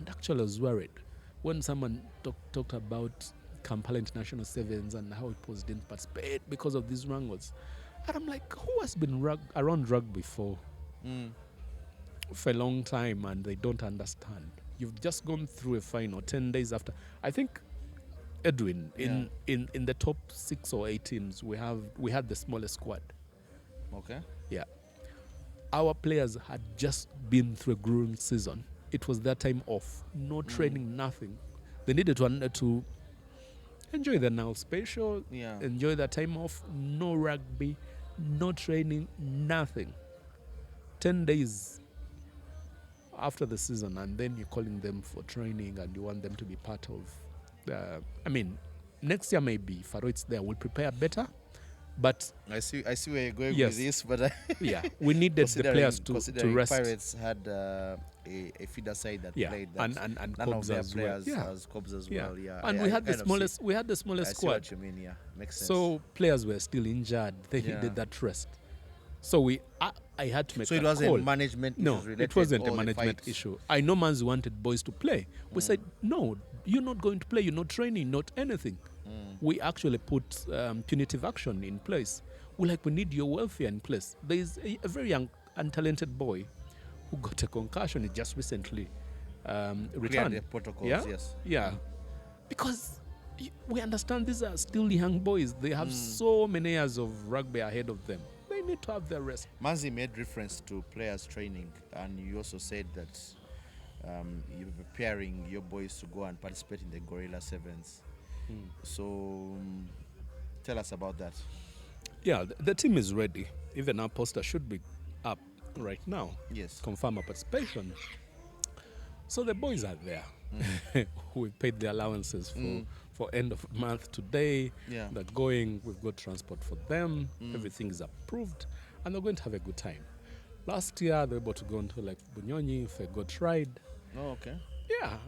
Speaker 2: actually I was worried when someone talked about Kampala International Sevens and how Hippos didn't participate because of these wrangles. And I'm like, who has been around rugby for a long time and they don't understand? You've just gone through a final 10 days after. I think, Edwin, in the top 6 or 8 teams, we had the smallest squad.
Speaker 1: Okay.
Speaker 2: Yeah. Our players had just been through a grueling season. It was their time off. No training, nothing. They needed to enjoy their now special, enjoy their time off, no rugby, no training, nothing. 10 days after the season, and then you're calling them for training and you want them to be part of. Next year maybe Faro it's there. We'll prepare better, but
Speaker 1: I see where you're going
Speaker 2: Yes.
Speaker 1: with this, but
Speaker 2: yeah, we needed the players to
Speaker 1: considering
Speaker 2: rest.
Speaker 1: Pirates had a feeder side that
Speaker 2: Yeah,
Speaker 1: played that.
Speaker 2: and
Speaker 1: None of
Speaker 2: Cobbs
Speaker 1: their
Speaker 2: as well.
Speaker 1: players
Speaker 2: Yeah.
Speaker 1: as Cobbs as
Speaker 2: Yeah.
Speaker 1: well. Yeah,
Speaker 2: And
Speaker 1: I
Speaker 2: we had the
Speaker 1: kind of
Speaker 2: smallest.
Speaker 1: see-
Speaker 2: We had the smallest
Speaker 1: I see
Speaker 2: squad.
Speaker 1: what you mean. Yeah, makes sense.
Speaker 2: So players were still injured. They
Speaker 1: Yeah.
Speaker 2: needed that rest. So I had to make
Speaker 1: So
Speaker 2: that
Speaker 1: it wasn't
Speaker 2: call.
Speaker 1: management
Speaker 2: No,
Speaker 1: issues related.
Speaker 2: it wasn't
Speaker 1: or
Speaker 2: a
Speaker 1: the
Speaker 2: management
Speaker 1: fights?
Speaker 2: issue. I know Manzi wanted boys to play. We said, no, you're not going to play. You're not training, not anything. We actually put punitive action in place. We need your welfare in place. There is a very young, untalented boy who got a concussion. He just recently
Speaker 1: Cleared
Speaker 2: returned.
Speaker 1: the protocols.
Speaker 2: Yeah?
Speaker 1: Yes.
Speaker 2: Yeah. Because we understand these are still young boys. They have so many years of rugby ahead of them. They need to have their rest.
Speaker 1: Manzi made reference to players training, and you also said that you're preparing your boys to go and participate in the Gorilla Sevens. So tell us about that.
Speaker 2: Yeah, the team is ready. Even our poster should be up right now.
Speaker 1: Yes.
Speaker 2: Confirm our participation. So the boys are there. We paid the allowances for end of month today.
Speaker 1: Yeah.
Speaker 2: They're going. We've got transport for them. Everything is approved, and they're going to have a good time. Last year they were able to go into Bunyonyi for a good ride.
Speaker 1: Oh, okay.
Speaker 2: Yeah.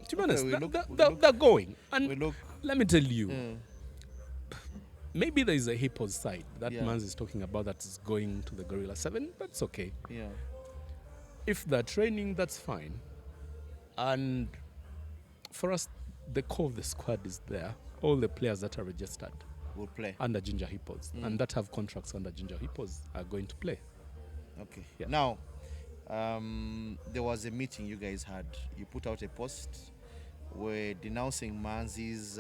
Speaker 2: To be honest,
Speaker 1: we look-
Speaker 2: they're going.
Speaker 1: We
Speaker 2: And
Speaker 1: look.
Speaker 2: let me tell you, maybe there is a Hippos side that
Speaker 1: Yeah.
Speaker 2: Manzi is talking about that is going to the Gorilla 7. That's okay.
Speaker 1: Yeah.
Speaker 2: If they're training, that's fine. And for us, the core of the squad is there. All the players that are registered
Speaker 1: We'll play.
Speaker 2: under Jinja Hippos and that have contracts under Jinja Hippos are going to play.
Speaker 1: Okay.
Speaker 2: Yeah.
Speaker 1: Now, there was a meeting you guys had. You put out a post where denouncing Manzi's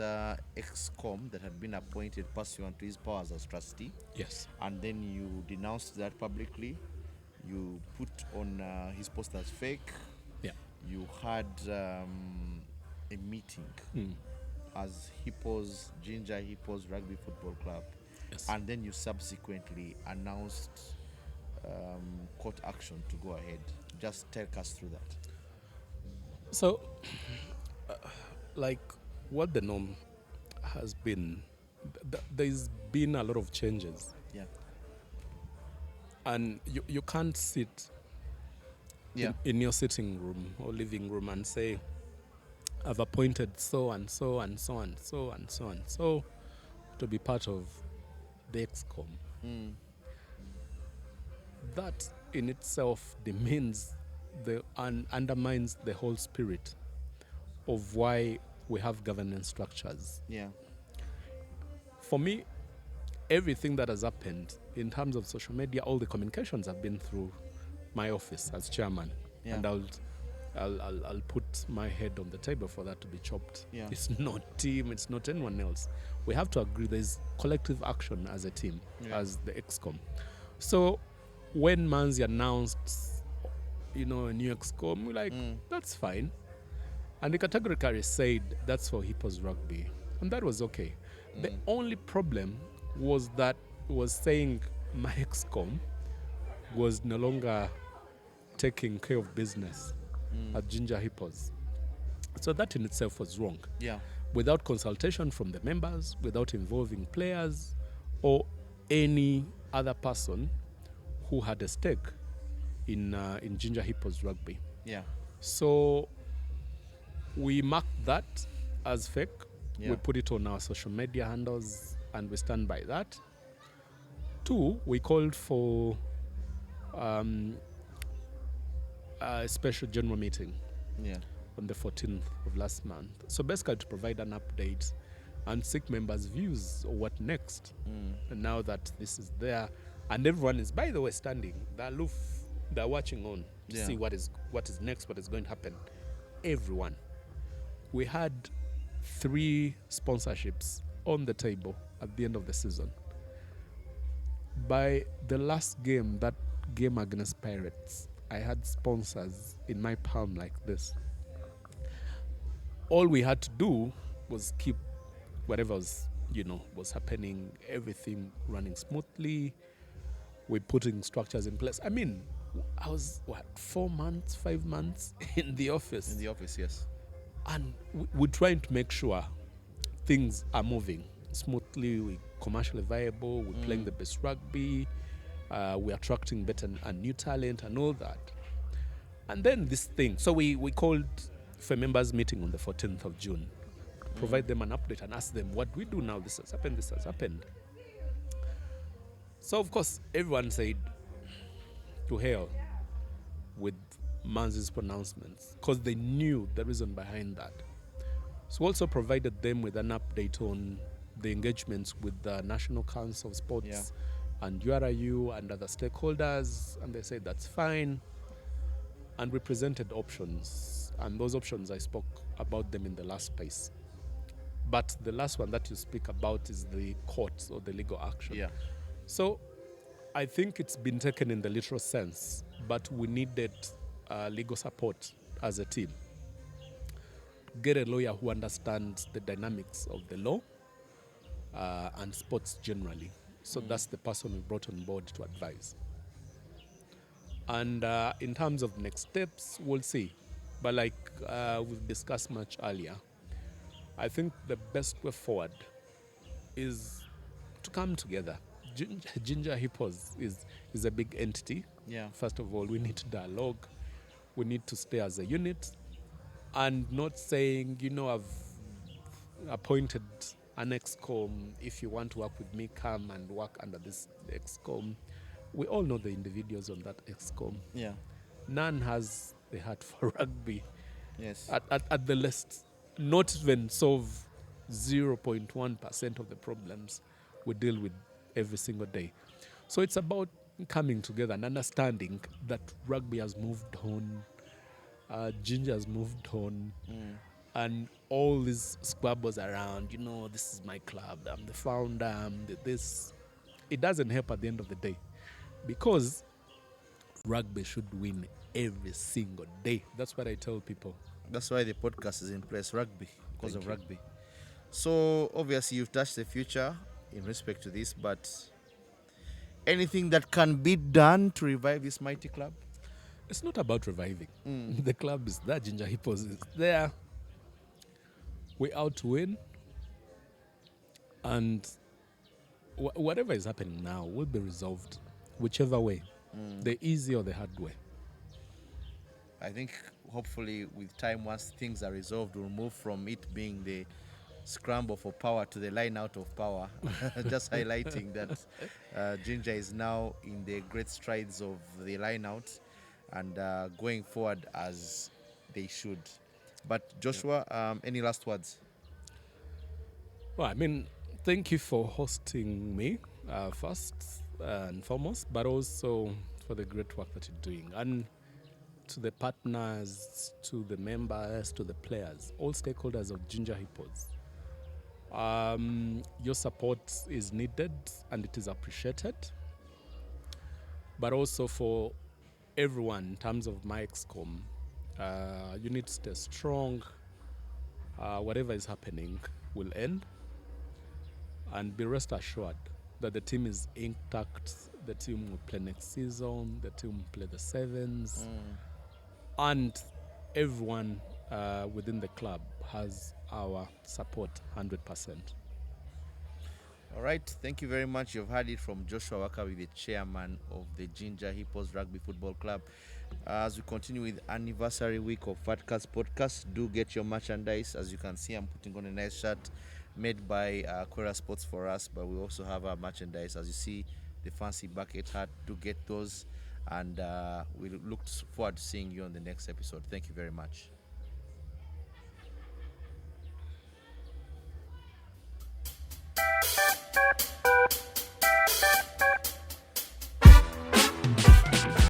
Speaker 1: ex-com that had been appointed pursuant to his powers as trustee,
Speaker 2: Yes.
Speaker 1: and then you denounced that publicly. You put on his post as fake.
Speaker 2: Yeah.
Speaker 1: You had a meeting as Jinja Hippos Rugby Football Club,
Speaker 2: Yes.
Speaker 1: and then you subsequently announced court action to go ahead. Just take us through that.
Speaker 2: So, what the norm has been, there's been a lot of changes.
Speaker 1: Yeah.
Speaker 2: And you can't sit
Speaker 1: Yeah.
Speaker 2: in your sitting room or living room and say, I've appointed so and so and so and so and so and so to be part of the EXCOM. That in itself demeans and undermines the whole spirit of why we have governance structures.
Speaker 1: Yeah.
Speaker 2: For me, everything that has happened in terms of social media, all the communications have been through my office as chairman.
Speaker 1: Yeah.
Speaker 2: And I'll put my head on the table for that to be chopped.
Speaker 1: Yeah.
Speaker 2: It's not team, it's not anyone else. We have to agree there's collective action as a team, as the EXCOM. So when Manzi announced, a new EXCOM, we're like, that's fine. And he categorically said that's for Hippos Rugby. And that was okay. The only problem was saying my EXCOM was no longer taking care of business at Jinja Hippos. So that in itself was wrong.
Speaker 1: Yeah.
Speaker 2: Without consultation from the members, without involving players or any other person who had a stake in Jinja Hippos Rugby.
Speaker 1: Yeah.
Speaker 2: So we marked that as fake.
Speaker 1: Yeah.
Speaker 2: We put it on our social media handles and we stand by that. 2, we called for a special general meeting
Speaker 1: Yeah.
Speaker 2: on the 14th of last month. So basically to provide an update and seek members' views of what next. And now that this is there, and everyone is, by the way, standing, they're aloof, they're watching on to
Speaker 1: Yeah.
Speaker 2: see what is next, what is going to happen. Everyone. We had 3 sponsorships on the table at the end of the season. By the last game, that game against Pirates, I had sponsors in my palm like this. All we had to do was keep whatever was happening, everything running smoothly. We're putting structures in place. I mean, I was, 4 months, 5 months in the office.
Speaker 1: In the office, yes.
Speaker 2: And we're trying to make sure things are moving smoothly, we're commercially viable, we're playing the best rugby, we're attracting better and new talent and all that. And then this thing, so we called for a members meeting on the 14th of June, provide them an update and ask them, what do we do now? This has happened, this has happened. So of course, everyone said to hell with Manzi's pronouncements because they knew the reason behind that. So also provided them with an update on the engagements with the National Council of Sports and URIU and other stakeholders, and they said that's fine. And we presented options, and those options I spoke about them in the last space. But the last one that you speak about is the courts or the legal action.
Speaker 1: Yeah.
Speaker 2: So I think it's been taken in the literal sense, but we needed legal support as a team. Get a lawyer who understands the dynamics of the law and sports generally. So that's the person we brought on board to advise. And in terms of next steps, we'll see. But like we've discussed much earlier, I think the best way forward is to come together. Jinja Hippos is a big entity.
Speaker 1: Yeah.
Speaker 2: First of all, we need to dialogue. We need to stay as a unit and not saying, I've appointed an ExCom. If you want to work with me, come and work under this ExCom. We all know the individuals on that ExCom.
Speaker 1: Yeah.
Speaker 2: None has the heart for rugby.
Speaker 1: Yes.
Speaker 2: At the least, not even solve 0.1% of the problems we deal with every single day. So it's about coming together and understanding that rugby has moved on, Jinja has moved on, and all these squabbles around, this is my club, I'm the founder, this. It doesn't help at the end of the day because rugby should win every single day. That's what I tell people.
Speaker 1: That's why the podcast is in place, rugby, because
Speaker 2: Thank
Speaker 1: of
Speaker 2: you.
Speaker 1: rugby. So obviously you've touched the future in respect to this, but anything that can be done to revive this mighty club?
Speaker 2: It's not about reviving. The club is there, Ginger Hippos is there. We're out to win. And whatever is happening now will be resolved, whichever way, the easy or the hard way.
Speaker 1: I think hopefully with time, once things are resolved, we'll move from it being the scramble for power to the line out of power. Just highlighting that Jinja is now in the great strides of the line out and going forward as they should. But Joshua, any last words?
Speaker 2: Well, thank you for hosting me first and foremost, but also for the great work that you're doing. And to the partners, to the members, to the players, all stakeholders of Ginger Hippos. Your support is needed and it is appreciated. But also for everyone in terms of my ExCom, you need to stay strong. Whatever is happening will end. And be rest assured that the team is intact. The team will play next season. The team will play the sevens. And everyone within the club has our support 100%.
Speaker 1: All right, thank you very much. You've heard it from Joshua Wakabi, the chairman of the Jinja Hippos Rugby Football Club. As we continue with anniversary week of Fat Cats Podcast, do get your merchandise. As you can see, I'm putting on a nice shirt made by Quera Sports for us, but we also have our merchandise. As you see, the fancy bucket hat, do get those. And we look forward to seeing you on the next episode. Thank you very much.